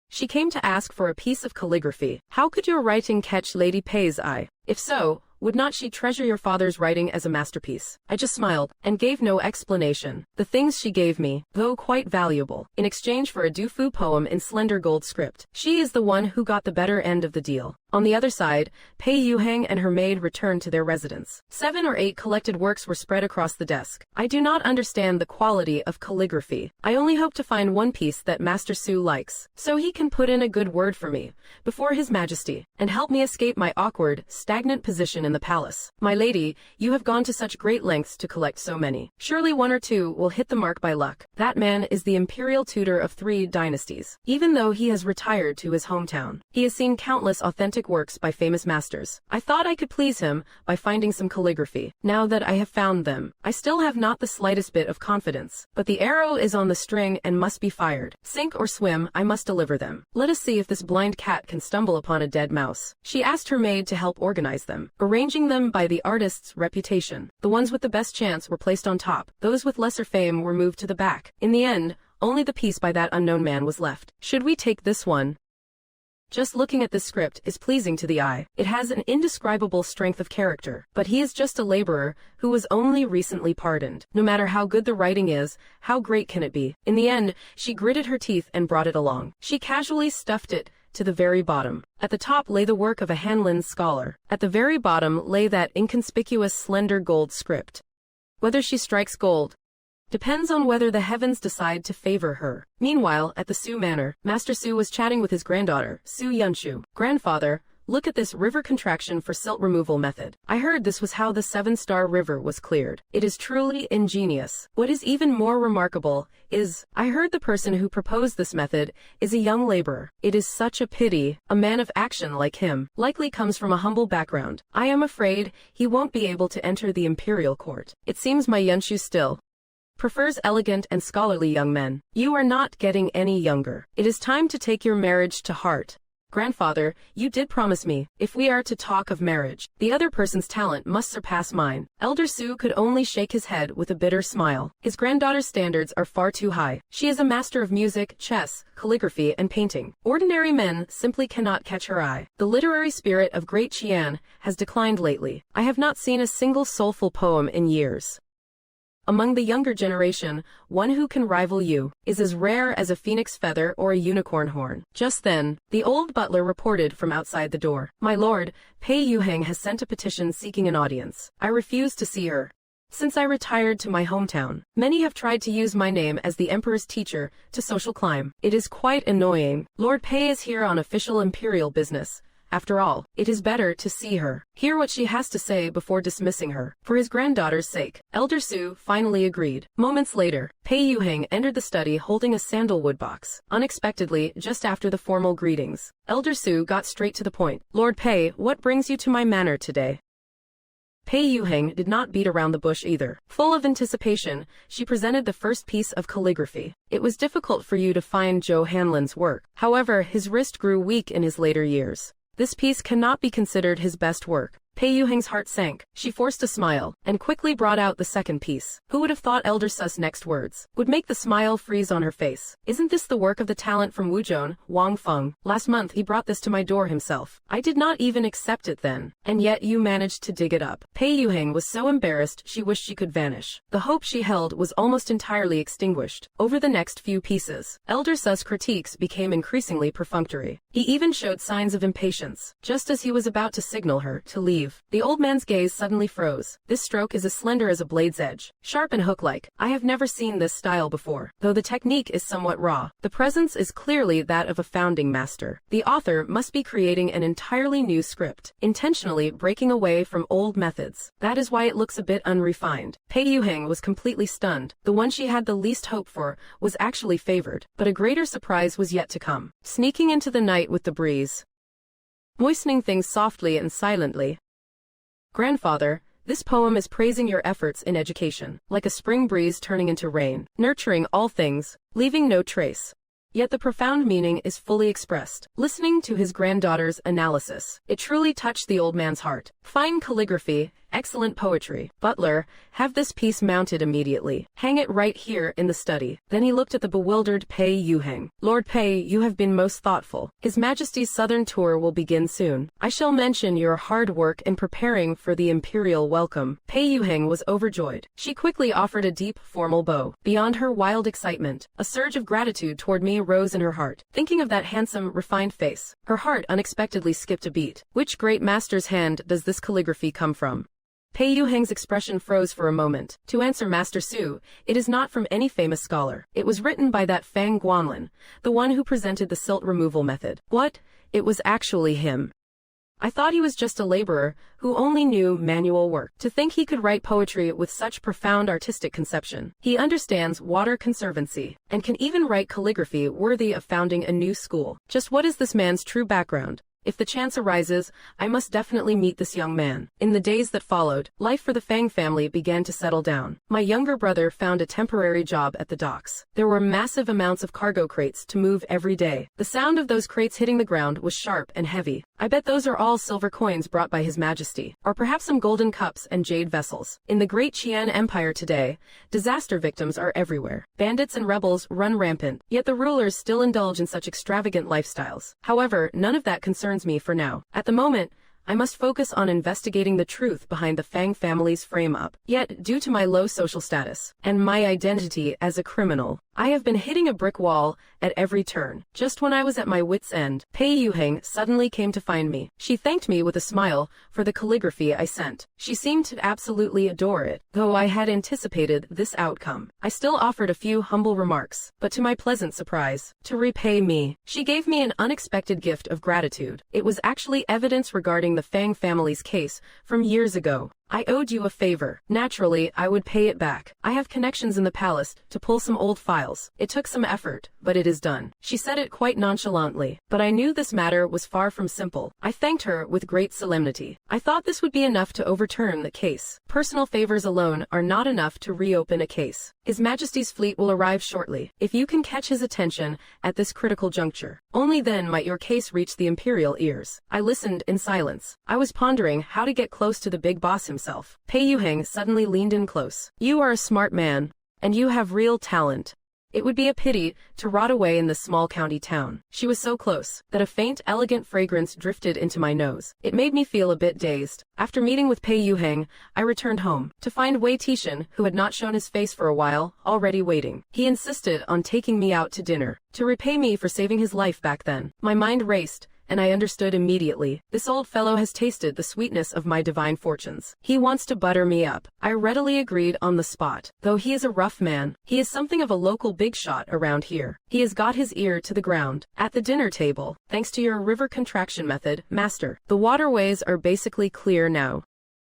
She came to ask for a piece of calligraphy. How could your writing catch Lady Pei's eye? If so, would not she treasure your father's writing as a masterpiece? I just smiled and gave no explanation. The things she gave me, though quite valuable, in exchange for a Dufu poem in slender gold script. She is the one who got the better end of the deal. On the other side, Pei Yuheng and her maid returned to their residence. 7 or 8 collected works were spread across the desk. I do not understand the quality of calligraphy. I only hope to find one piece that Master Su likes, so he can put in a good word for me before His Majesty, and help me escape my awkward, stagnant position in the palace. My lady, you have gone to such great lengths to collect so many. Surely 1 or 2 will hit the mark by luck. That man is the imperial tutor of 3 dynasties. Even though he has retired to his hometown, he has seen countless authentic works by famous masters. I thought I could please him by finding some calligraphy. Now that I have found them, I still have not the slightest bit of confidence. But the arrow is on the string and must be fired. Sink or swim, I must deliver them. Let us see if this blind cat can stumble upon a dead mouse. She asked her maid to help organize them, arranging them by the artist's reputation. The ones with the best chance were placed on top. Those with lesser fame were moved to the back. In the end, only the piece by that unknown man was left. Should we take this one? Just looking at this script is pleasing to the eye. It has an indescribable strength of character, but he is just a laborer who was only recently pardoned. No matter how good the writing is, how great can it be? In the end, she gritted her teeth and brought it along. She casually stuffed it to the very bottom. At the top lay the work of a Hanlin scholar. At the very bottom lay that inconspicuous slender gold script. Whether she strikes gold depends on whether the heavens decide to favor her. Meanwhile, at the Su Manor, Master Su was chatting with his granddaughter, Su Yunshu. Grandfather, look at this river contraction for silt removal method. I heard this was how the 7-star river was cleared. It is truly ingenious. What is even more remarkable is, I heard the person who proposed this method is a young laborer. It is such a pity. A man of action like him likely comes from a humble background. I am afraid he won't be able to enter the imperial court. It seems my Yunshu still prefers elegant and scholarly young men. You are not getting any younger. It is time to take your marriage to heart. Grandfather, you did promise me, if we are to talk of marriage, the other person's talent must surpass mine. Elder Su could only shake his head with a bitter smile. His granddaughter's standards are far too high. She is a master of music, chess, calligraphy, and painting. Ordinary men simply cannot catch her eye. The literary spirit of Great Qian has declined lately. I have not seen a single soulful poem in years. Among the younger generation, one who can rival you is as rare as a phoenix feather or a unicorn horn. Just then, the old butler reported from outside the door. My lord, Pei Yuheng has sent a petition seeking an audience. I refuse to see her. Since I retired to my hometown, many have tried to use my name as the emperor's teacher to social climb. It is quite annoying. Lord Pei is here on official imperial business. After all, it is better to see her, hear what she has to say before dismissing her. For his granddaughter's sake, Elder Su finally agreed. Moments later, Pei Yuheng entered the study holding a sandalwood box. Unexpectedly, just after the formal greetings, Elder Su got straight to the point. Lord Pei, what brings you to my manor today? Pei Yuheng did not beat around the bush either. Full of anticipation, she presented the first piece of calligraphy. It was difficult for you to find Zhou Hanlin's work. However, his wrist grew weak in his later years. This piece cannot be considered his best work. Pei Yuheng's heart sank. She forced a smile, and quickly brought out the second piece. Who would have thought Elder Su's next words would make the smile freeze on her face? Isn't this the work of the talent from Wuzhong, Wang Feng? Last month he brought this to my door himself. I did not even accept it then. And yet you managed to dig it up. Pei Yuheng was so embarrassed she wished she could vanish. The hope she held was almost entirely extinguished. Over the next few pieces, Elder Su's critiques became increasingly perfunctory. He even showed signs of impatience, just as he was about to signal her to leave. The old man's gaze suddenly froze. This stroke is as slender as a blade's edge, sharp and hook-like. I have never seen this style before. Though the technique is somewhat raw, the presence is clearly that of a founding master. The author must be creating an entirely new script, intentionally breaking away from old methods. That is why it looks a bit unrefined. Pei Yuheng was completely stunned. The one she had the least hope for was actually favored, but a greater surprise was yet to come. Sneaking into the night with the breeze, moistening things softly and silently. Grandfather, this poem is praising your efforts in education, like a spring breeze turning into rain, nurturing all things, leaving no trace. Yet the profound meaning is fully expressed. Listening to his granddaughter's analysis, it truly touched the old man's heart. Fine calligraphy, excellent poetry. Butler, have this piece mounted immediately. Hang it right here in the study. Then he looked at the bewildered Pei Yuheng. Lord Pei, you have been most thoughtful. His Majesty's southern tour will begin soon. I shall mention your hard work in preparing for the imperial welcome. Pei Yuheng was overjoyed. She quickly offered a deep, formal bow. Beyond her wild excitement, a surge of gratitude toward me rose in her heart. Thinking of that handsome, refined face, her heart unexpectedly skipped a beat. Which great master's hand does this calligraphy come from? Pei Yuheng's expression froze for a moment. To answer Master Su, it is not from any famous scholar. It was written by that Fang Guanlin, the one who presented the silt removal method. What? It was actually him. I thought he was just a laborer who only knew manual work. To think he could write poetry with such profound artistic conception. He understands water conservancy and can even write calligraphy worthy of founding a new school. Just what is this man's true background? If the chance arises, I must definitely meet this young man. In the days that followed, life for the Fang family began to settle down. My younger brother found a temporary job at the docks. There were massive amounts of cargo crates to move every day. The sound of those crates hitting the ground was sharp and heavy. I bet those are all silver coins brought by His Majesty, or perhaps some golden cups and jade vessels. In the Great Qian Empire today, disaster victims are everywhere. Bandits and rebels run rampant, yet the rulers still indulge in such extravagant lifestyles. However, none of that concerns me for now. At the moment, I must focus on investigating the truth behind the Fang family's frame-up. Yet, due to my low social status and my identity as a criminal, I have been hitting a brick wall at every turn. Just when I was at my wit's end, Pei Yuheng suddenly came to find me. She thanked me with a smile for the calligraphy I sent. She seemed to absolutely adore it, though I had anticipated this outcome. I still offered a few humble remarks, but to my pleasant surprise, to repay me, she gave me an unexpected gift of gratitude. It was actually evidence regarding the Fang family's case from years ago. I owed you a favor. Naturally, I would pay it back. I have connections in the palace to pull some old files. It took some effort, but it is done. She said it quite nonchalantly, but I knew this matter was far from simple. I thanked her with great solemnity. I thought this would be enough to overturn the case. Personal favors alone are not enough to reopen a case. His Majesty's fleet will arrive shortly. If you can catch his attention at this critical juncture, only then might your case reach the imperial ears. I listened in silence. I was pondering how to get close to the big boss himself. Pei Yuheng suddenly leaned in close. You are a smart man, and you have real talent. It would be a pity to rot away in this small county town. She was so close that a faint, elegant fragrance drifted into my nose. It made me feel a bit dazed. After meeting with Pei Yuheng, I returned home to find Wei Tishan, who had not shown his face for a while, already waiting. He insisted on taking me out to dinner to repay me for saving his life back then. My mind raced, and I understood immediately. This old fellow has tasted the sweetness of my divine fortunes. He wants to butter me up. I readily agreed on the spot. Though he is a rough man, he is something of a local big shot around here. He has got his ear to the ground. At the dinner table, thanks to your river contraction method, Master, the waterways are basically clear now.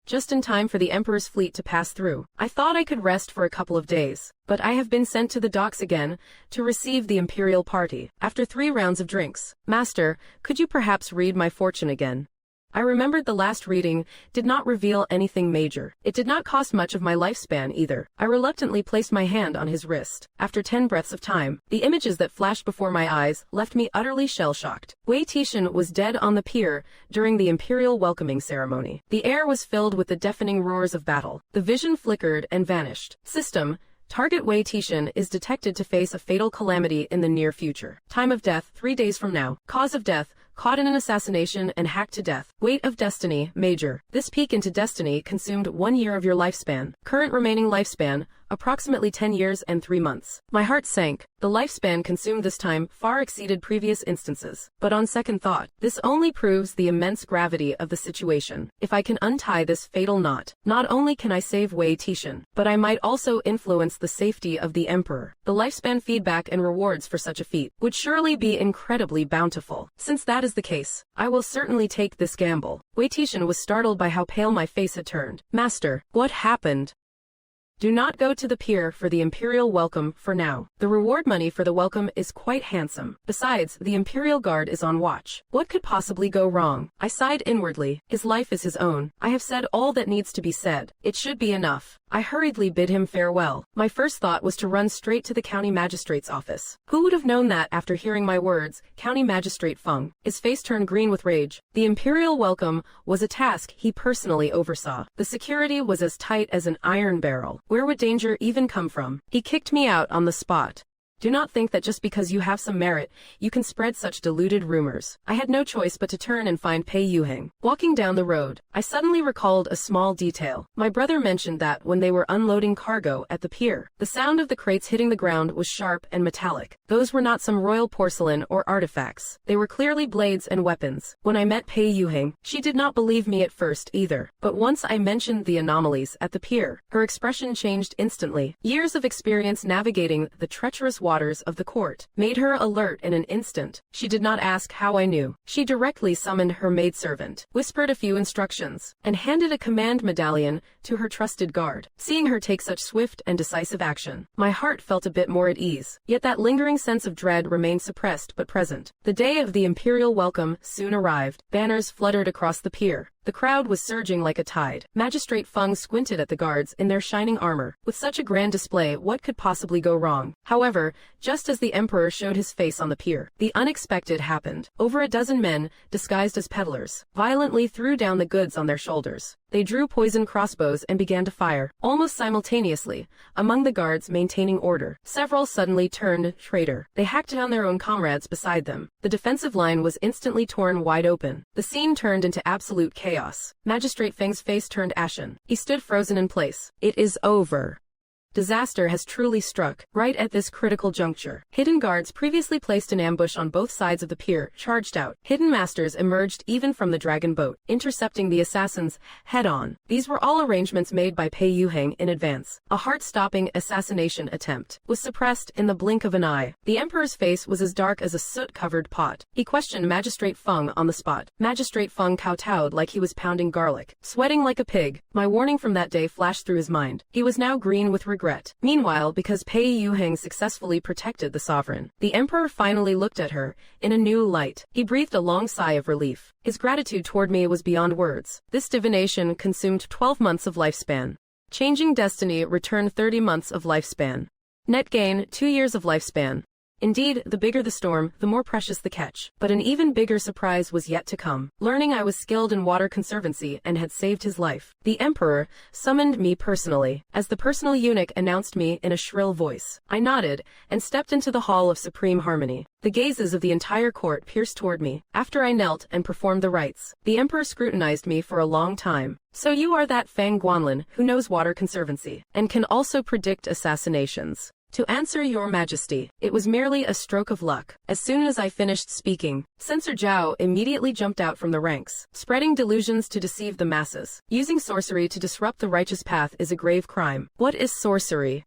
Just in time for the Emperor's fleet to pass through. I thought I could rest for a couple of days, but I have been sent to the docks again to receive the Imperial party. After 3 rounds of drinks, Master, could you perhaps read my fortune again? I remembered the last reading did not reveal anything major. It did not cost much of my lifespan either. I reluctantly placed my hand on his wrist. After 10 breaths of time, the images that flashed before my eyes left me utterly shell-shocked. Wei Tishan was dead on the pier during the imperial welcoming ceremony. The air was filled with the deafening roars of battle. The vision flickered and vanished. System: Target Wei Tishan is detected to face a fatal calamity in the near future. Time of death: 3 days from now. Cause of death: caught in an assassination and hacked to death. Weight of destiny: major. This peek into destiny consumed 1 year of your lifespan. Current remaining lifespan: approximately 10 years and 3 months. My heart sank. The lifespan consumed this time far exceeded previous instances. But on second thought, this only proves the immense gravity of the situation. If I can untie this fatal knot, not only can I save Wei Tishan, but I might also influence the safety of the Emperor. The lifespan feedback and rewards for such a feat would surely be incredibly bountiful. Since that is the case, I will certainly take this gamble. Wei Tishan was startled by how pale my face had turned. Master, what happened? Do not go to the pier for the imperial welcome for now. The reward money for the welcome is quite handsome. Besides, the imperial guard is on watch. What could possibly go wrong? I sighed inwardly. His life is his own. I have said all that needs to be said. It should be enough. I hurriedly bid him farewell. My first thought was to run straight to the county magistrate's office. Who would have known that after hearing my words, County Magistrate Feng? His face turned green with rage. The imperial welcome was a task he personally oversaw. The security was as tight as an iron barrel. Where would danger even come from? He kicked me out on the spot. Do not think that just because you have some merit, you can spread such deluded rumors. I had no choice but to turn and find Pei Yuheng. Walking down the road, I suddenly recalled a small detail. My brother mentioned that when they were unloading cargo at the pier, the sound of the crates hitting the ground was sharp and metallic. Those were not some royal porcelain or artifacts. They were clearly blades and weapons. When I met Pei Yuheng, she did not believe me at first either. But once I mentioned the anomalies at the pier, her expression changed instantly. Years of experience navigating the treacherous waters of the court made her alert in an instant. She did not ask how I knew. She directly summoned her maidservant, whispered a few instructions, and handed a command medallion to her trusted guard. Seeing her take such swift and decisive action, my heart felt a bit more at ease. Yet that lingering sense of dread remained suppressed but present. The day of the imperial welcome soon arrived. Banners fluttered across the pier. The crowd was surging like a tide. Magistrate Feng squinted at the guards in their shining armor. With such a grand display, what could possibly go wrong? However, just as the emperor showed his face on the pier, the unexpected happened. Over a dozen men, disguised as peddlers, violently threw down the goods on their shoulders. They drew poison crossbows and began to fire, almost simultaneously, among the guards maintaining order. Several suddenly turned traitor. They hacked down their own comrades beside them. The defensive line was instantly torn wide open. The scene turned into absolute chaos. Magistrate Feng's face turned ashen. He stood frozen in place. It is over. Disaster has truly struck. Right at this critical juncture, hidden guards previously placed in ambush on both sides of the pier charged out. Hidden masters emerged even from the dragon boat, intercepting the assassins head-on. These were all arrangements made by Pei Yuheng in advance. A heart-stopping assassination attempt was suppressed in the blink of an eye. The emperor's face was as dark as a soot-covered pot. He questioned Magistrate Feng on the spot. Magistrate Feng kowtowed like he was pounding garlic, sweating like a pig. My warning from that day flashed through his mind. He was now green with regret. Meanwhile, because Pei Yuheng successfully protected the sovereign, the emperor finally looked at her in a new light. He breathed a long sigh of relief. His gratitude toward me was beyond words. This divination consumed 12 months of lifespan. Changing destiny returned 30 months of lifespan. Net gain, 2 years of lifespan. Indeed, the bigger the storm, the more precious the catch. But an even bigger surprise was yet to come. Learning I was skilled in water conservancy and had saved his life, the emperor summoned me personally. As the personal eunuch announced me in a shrill voice, I nodded and stepped into the hall of supreme harmony. The gazes of the entire court pierced toward me. After I knelt and performed the rites, the emperor scrutinized me for a long time. So you are that Fang Guanlin who knows water conservancy and can also predict assassinations. To answer your majesty, it was merely a stroke of luck. As soon as I finished speaking, Censor Zhao immediately jumped out from the ranks, spreading delusions to deceive the masses. Using sorcery to disrupt the righteous path is a grave crime. What is sorcery?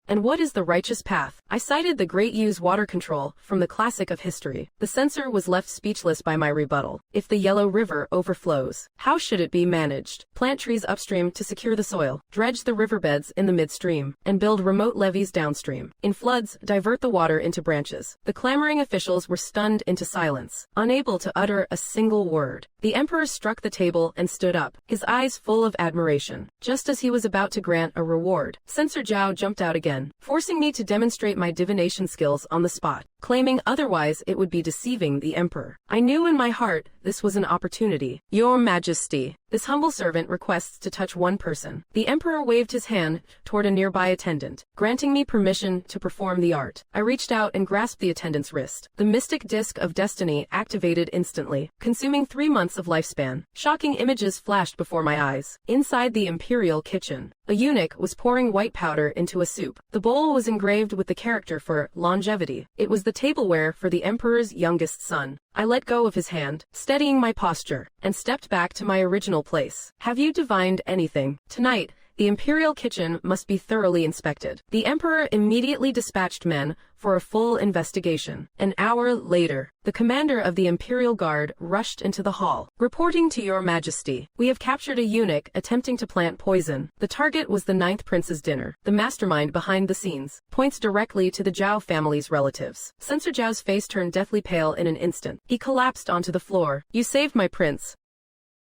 And what is the righteous path? I cited the Great Yu's water control from the classic of history. The censor was left speechless by my rebuttal. If the Yellow River overflows, how should it be managed? Plant trees upstream to secure the soil, dredge the riverbeds in the midstream, and build remote levees downstream. In floods, divert the water into branches. The clamoring officials were stunned into silence, unable to utter a single word. The emperor struck the table and stood up, his eyes full of admiration. Just as he was about to grant a reward, Censor Zhao jumped out again, forcing me to demonstrate my divination skills on the spot. Claiming otherwise it would be deceiving the emperor. I knew in my heart this was an opportunity. Your Majesty, this humble servant requests to touch one person. The emperor waved his hand toward a nearby attendant, granting me permission to perform the art. I reached out and grasped the attendant's wrist. The mystic disc of destiny activated instantly, consuming 3 months of lifespan. Shocking images flashed before my eyes. Inside the imperial kitchen, a eunuch was pouring white powder into a soup. The bowl was engraved with the character for longevity. It was the tableware for the emperor's youngest son. I let go of his hand, steadying my posture, and stepped back to my original place. Have you divined anything? Tonight, the imperial kitchen must be thoroughly inspected. The emperor immediately dispatched men for a full investigation. An hour later, the commander of the imperial guard rushed into the hall. Reporting to your majesty, we have captured a eunuch attempting to plant poison. The target was the 9th prince's dinner. The mastermind behind the scenes points directly to the Zhao family's relatives. Censor Zhao's face turned deathly pale in an instant. He collapsed onto the floor. You saved my prince.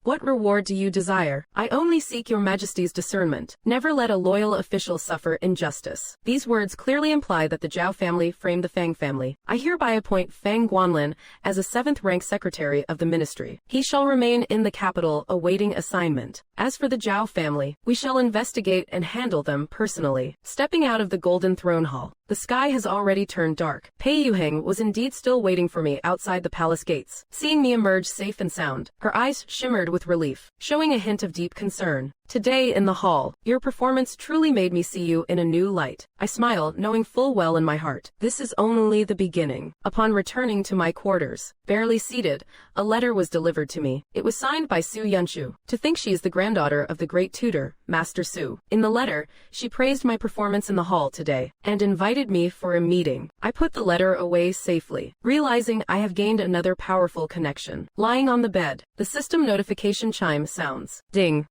What reward do you desire? I only seek your majesty's discernment. Never let a loyal official suffer injustice. These words clearly imply that the Zhao family framed the Fang family. I hereby appoint Fang Guanlin as a 7th-rank secretary of the ministry. He shall remain in the capital awaiting assignment. As for the Zhao family, we shall investigate and handle them personally. Stepping out of the golden throne hall, the sky has already turned dark. Pei Yuheng was indeed still waiting for me outside the palace gates. Seeing me emerge safe and sound, her eyes shimmered with relief, showing a hint of deep concern. Today in the hall, your performance truly made me see you in a new light. I smiled, knowing full well in my heart, this is only the beginning. Upon returning to my quarters, barely seated, a letter was delivered to me. It was signed by Su Yunshu. To think she is the granddaughter of the great tutor, Master Su. In the letter, she praised my performance in the hall today, and invited me for a meeting. I put the letter away safely, realizing I have gained another powerful connection. Lying on the bed, the system notification chime sounds. Ding.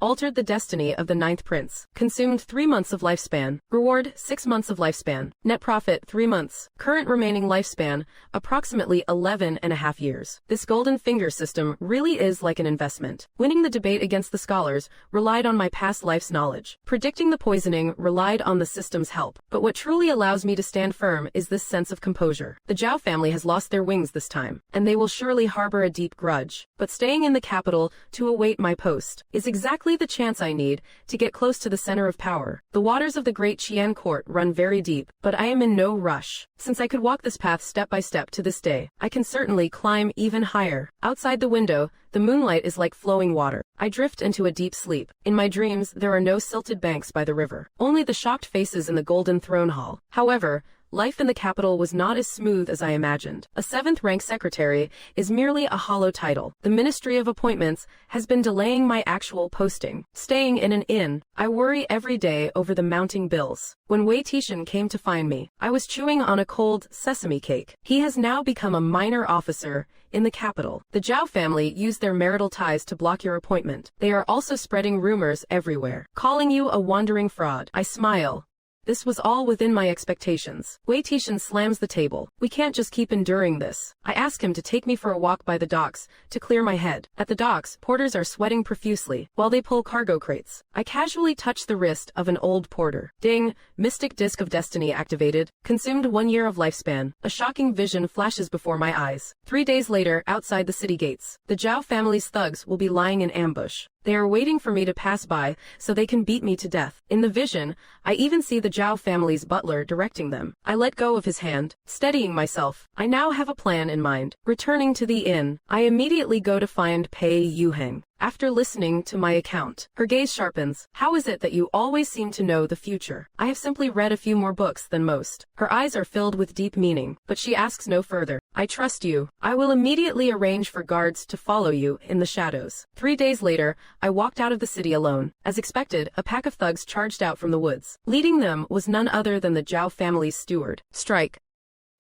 Altered the destiny of the ninth prince. Consumed 3 months of lifespan. Reward, 6 months of lifespan. Net profit, 3 months. Current remaining lifespan, approximately 11.5 years. This golden finger system really is like an investment. Winning the debate against the scholars relied on my past life's knowledge. Predicting the poisoning relied on the system's help. But what truly allows me to stand firm is this sense of composure. The Zhao family has lost their wings this time, and they will surely harbor a deep grudge. But staying in the capital to await my post is exactly the chance I need to get close to the center of power. The waters of the great Qian court run very deep, but I am in no rush. Since I could walk this path step by step to this day, I can certainly climb even higher. Outside the window, the moonlight is like flowing water. I drift into a deep sleep. In my dreams, there are no silted banks by the river, only the shocked faces in the golden throne hall. However, life in the capital was not as smooth as I imagined. A 7th-rank secretary is merely a hollow title. The Ministry of Appointments has been delaying my actual posting. Staying in an inn, I worry every day over the mounting bills. When Wei Tishan came to find me, I was chewing on a cold sesame cake. He has now become a minor officer in the capital. The Zhao family used their marital ties to block your appointment. They are also spreading rumors everywhere, calling you a wandering fraud. I smile. This was all within my expectations. Wei Tishan slams the table. We can't just keep enduring this. I ask him to take me for a walk by the docks to clear my head. At the docks, porters are sweating profusely while they pull cargo crates. I casually touch the wrist of an old porter. Ding! Mystic Disc of Destiny activated. Consumed 1 year of lifespan. A shocking vision flashes before my eyes. 3 days later, outside the city gates, the Zhao family's thugs will be lying in ambush. They are waiting for me to pass by so they can beat me to death. In the vision, I even see the Zhao family's butler directing them. I let go of his hand, steadying myself. I now have a plan in mind. Returning to the inn, I immediately go to find Pei Yuheng. After listening to my account, her gaze sharpens. How is it that you always seem to know the future? I have simply read a few more books than most. Her eyes are filled with deep meaning, but she asks no further. I trust you. I will immediately arrange for guards to follow you in the shadows. 3 days later, I walked out of the city alone. As expected, a pack of thugs charged out from the woods. Leading them was none other than the Zhao family's steward. Strike.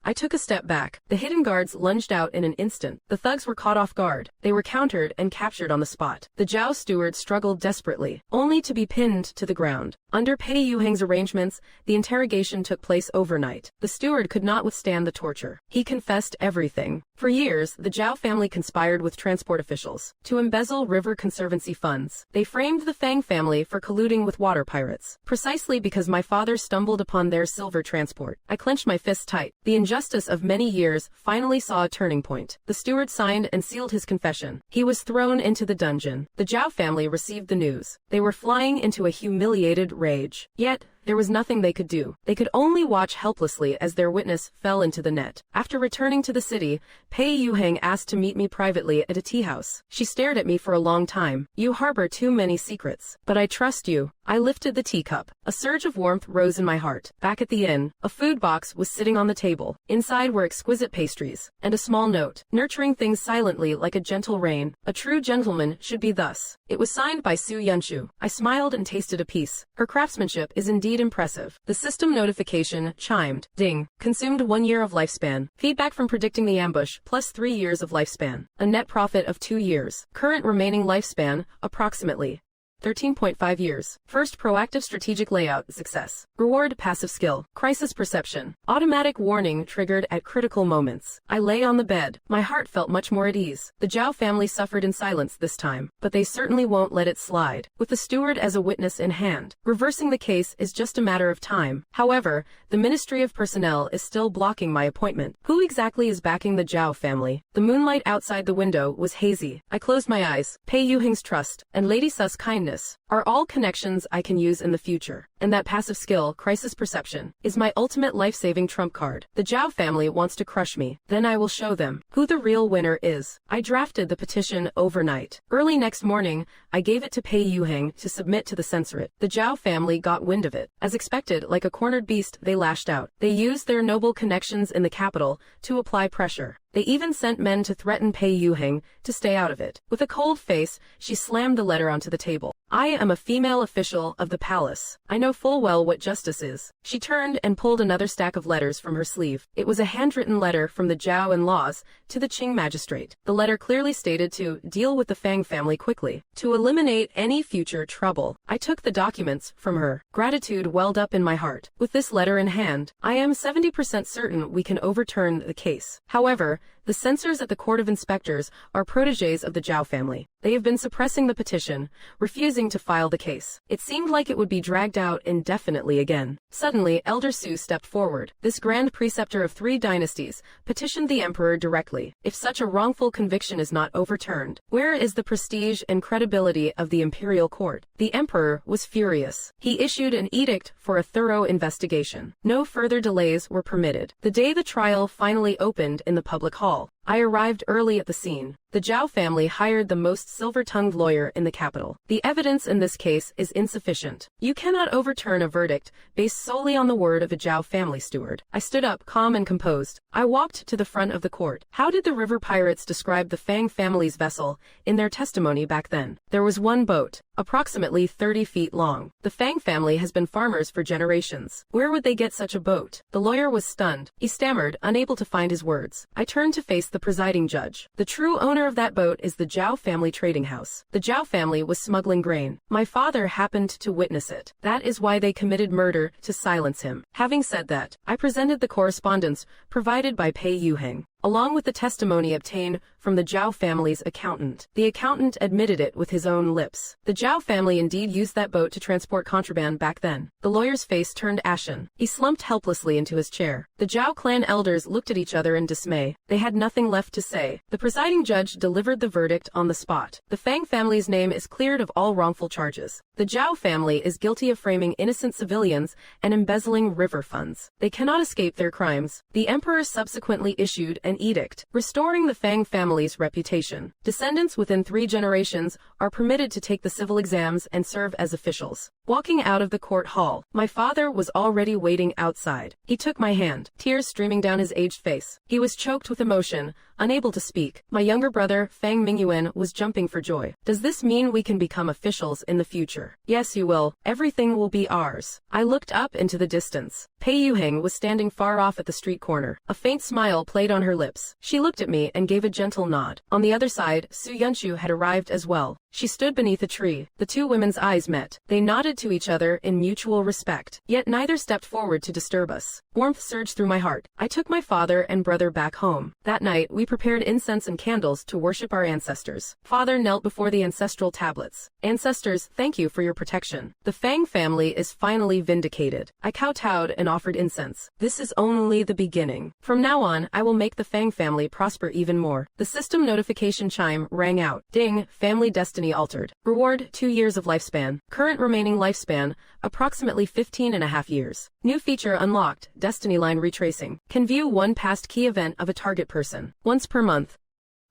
I took a step back. The hidden guards lunged out in an instant. The thugs were caught off guard. They were countered and captured on the spot. The Zhao steward struggled desperately, only to be pinned to the ground. Under Pei Yuheng's arrangements, the interrogation took place overnight. The steward could not withstand the torture. He confessed everything. For years, the Zhao family conspired with transport officials to embezzle river conservancy funds. They framed the Fang family for colluding with water pirates. Precisely because my father stumbled upon their silver transport, I clenched my fists tight. The injustice of many years finally saw a turning point. The steward signed and sealed his confession. He was thrown into the dungeon. The Zhao family received the news. They were flying into a humiliated rage. Yet, there was nothing they could do. They could only watch helplessly as their witness fell into the net. After returning to the city, Pei Yuheng asked to meet me privately at a tea house. She stared at me for a long time. You harbor too many secrets. But I trust you. I lifted the teacup. A surge of warmth rose in my heart. Back at the inn, a food box was sitting on the table. Inside were exquisite pastries, and a small note, nurturing things silently like a gentle rain. A true gentleman should be thus. It was signed by Su Yunshu. I smiled and tasted a piece. Her craftsmanship is indeed impressive. The system notification chimed. Ding. Consumed 1 year of lifespan. Feedback from predicting the ambush, plus 3 years of lifespan. A net profit of 2 years. Current remaining lifespan, approximately 13.5 years. First proactive strategic layout success. Reward passive skill. Crisis perception. Automatic warning triggered at critical moments. I lay on the bed. My heart felt much more at ease. The Zhao family suffered in silence this time, but they certainly won't let it slide. With the steward as a witness in hand, reversing the case is just a matter of time. However, the Ministry of Personnel is still blocking my appointment. Who exactly is backing the Zhao family? The moonlight outside the window was hazy. I closed my eyes. Pei Yuheng's trust and Lady Su's kindness are all connections I can use in the future. And that passive skill, crisis perception, is my ultimate life-saving trump card. The Zhao family wants to crush me. Then I will show them who the real winner is. I drafted the petition overnight. Early next morning, I gave it to Pei Yuheng to submit to the censorate. The Zhao family got wind of it. As expected, like a cornered beast, they lashed out. They used their noble connections in the capital to apply pressure. They even sent men to threaten Pei Yuheng to stay out of it. With a cold face, she slammed the letter onto the table. I am a female official of the palace. I know full well what justice is. She turned and pulled another stack of letters from her sleeve. It was a handwritten letter from the Zhao in-laws to the Qing magistrate. The letter clearly stated to deal with the Fang family quickly, to eliminate any future trouble. I took the documents from her. Gratitude welled up in my heart. With this letter in hand, I am 70% certain we can overturn the case. However, the censors at the Court of Inspectors are protégés of the Zhao family. They have been suppressing the petition, refusing to file the case. It seemed like it would be dragged out indefinitely again. Suddenly, Elder Su stepped forward. This grand preceptor of 3 dynasties petitioned the emperor directly. If such a wrongful conviction is not overturned, where is the prestige and credibility of the imperial court? The emperor was furious. He issued an edict for a thorough investigation. No further delays were permitted. The day the trial finally opened in the public hall, I arrived early at the scene. The Zhao family hired the most silver-tongued lawyer in the capital. The evidence in this case is insufficient. You cannot overturn a verdict based solely on the word of a Zhao family steward. I stood up, calm and composed. I walked to the front of the court. How did the river pirates describe the Fang family's vessel in their testimony back then? There was one boat, approximately 30 feet long. The Fang family has been farmers for generations. Where would they get such a boat? The lawyer was stunned. He stammered, unable to find his words. I turned to face the presiding judge. The true owner of that boat is the Zhao family trading house. The Zhao family was smuggling grain. My father happened to witness it. That is why they committed murder, to silence him. Having said that, I presented the correspondence provided by Pei Yuheng, along with the testimony obtained from the Zhao family's accountant. The accountant admitted it with his own lips. The Zhao family indeed used that boat to transport contraband back then. The lawyer's face turned ashen. He slumped helplessly into his chair. The Zhao clan elders looked at each other in dismay. They had nothing left to say. The presiding judge delivered the verdict on the spot. The Fang family's name is cleared of all wrongful charges. The Zhao family is guilty of framing innocent civilians and embezzling river funds. They cannot escape their crimes. The emperor subsequently issued an edict restoring the Fang family's reputation. Descendants within 3 generations are permitted to take the civil exams and serve as officials. Walking out of the court hall, my father was already waiting outside. He took my hand, tears streaming down his aged face. He was choked with emotion, unable to speak. My younger brother, Fang Mingyuan, was jumping for joy. Does this mean we can become officials in the future? Yes, you will. Everything will be ours. I looked up into the distance. Pei Yuheng was standing far off at the street corner. A faint smile played on her lips. She looked at me and gave a gentle nod. On the other side, Su Yunshu had arrived as well. She stood beneath a tree. The 2 women's eyes met. They nodded to each other in mutual respect. Yet neither stepped forward to disturb us. Warmth surged through my heart. I took my father and brother back home. That night, we prepared incense and candles to worship our ancestors. Father knelt before the ancestral tablets. Ancestors, thank you for your protection. The Fang family is finally vindicated. I kowtowed and offered incense. This is only the beginning. From now on, I will make the Fang family prosper even more. The system notification chime rang out. Ding, family destiny altered. Reward, 2 years of lifespan. Current remaining lifespan, approximately 15.5 years. New feature unlocked, destiny line retracing. Can view one past key event of a target person once per month.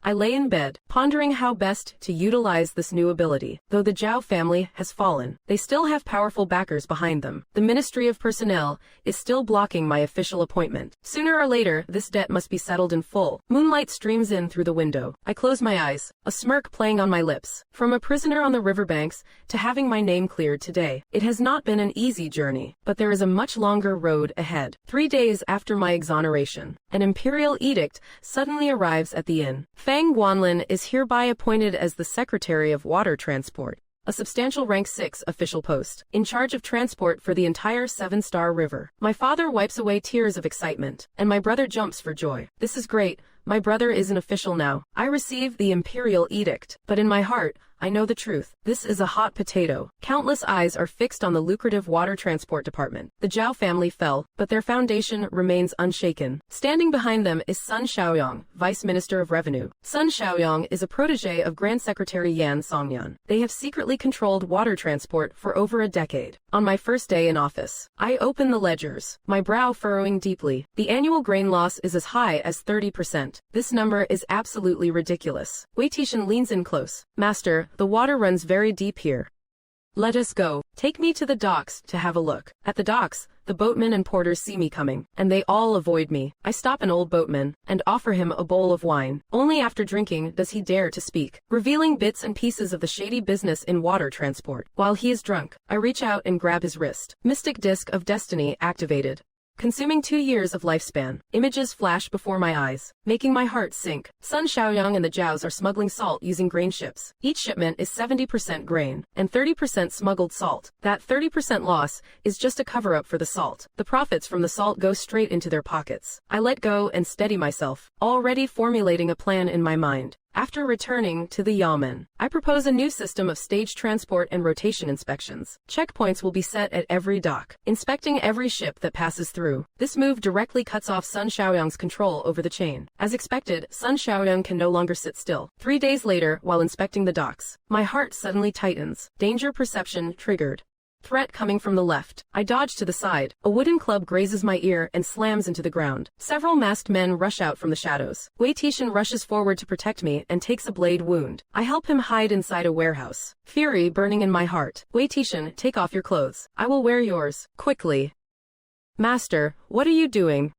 I lay in bed, pondering how best to utilize this new ability. Though the Zhao family has fallen, they still have powerful backers behind them. The Ministry of Personnel is still blocking my official appointment. Sooner or later, this debt must be settled in full. Moonlight streams in through the window. I close my eyes, a smirk playing on my lips. From a prisoner on the riverbanks to having my name cleared today, it has not been an easy journey, but there is a much longer road ahead. 3 days after my exoneration, an imperial edict suddenly arrives at the inn. Fang Guanlin is hereby appointed as the Secretary of Water Transport, a substantial rank 6 official post, in charge of transport for the entire 7-star river. My father wipes away tears of excitement, and my brother jumps for joy. This is great. My brother is an official now. I receive the imperial edict, but in my heart, I know the truth. This is a hot potato. Countless eyes are fixed on the lucrative water transport department. The Zhao family fell, but their foundation remains unshaken. Standing behind them is Sun Xiaoyong, Vice Minister of Revenue. Sun Xiaoyong is a protege of Grand Secretary Yan Songyan. They have secretly controlled water transport for over a decade. On my first day in office, I open the ledgers, my brow furrowing deeply. The annual grain loss is as high as 30%. This number is absolutely ridiculous. Wei Tishan leans in close. Master, the water runs very deep here. Let us go. Take me to the docks to have a look. At the docks, the boatmen and porters see me coming, and they all avoid me. I stop an old boatman and offer him a bowl of wine. Only after drinking does he dare to speak, revealing bits and pieces of the shady business in water transport. While he is drunk, I reach out and grab his wrist. Mystic Disc of Destiny activated. Consuming 2 years of lifespan. Images flash before my eyes, making my heart sink. Sun Xiaoyang and the Zhaos are smuggling salt using grain ships. Each shipment is 70% grain and 30% smuggled salt. That 30% loss is just a cover-up for the salt. The profits from the salt go straight into their pockets. I let go and steady myself, already formulating a plan in my mind. After returning to the Yamen, I propose a new system of stage transport and rotation inspections. Checkpoints will be set at every dock, inspecting every ship that passes through. This move directly cuts off Sun Xiaoyang's control over the chain. As expected, Sun Xiaoyang can no longer sit still. 3 days later, while inspecting the docks, my heart suddenly tightens. Danger perception triggered. Threat coming from the left. I dodge to the side. A wooden club grazes my ear and slams into the ground. Several masked men rush out from the shadows. Wei Tishan rushes forward to protect me and takes a blade wound. I help him hide inside a warehouse. Fury burning in my heart. Wei Tishan, take off your clothes. I will wear yours. Quickly. Master, what are you doing?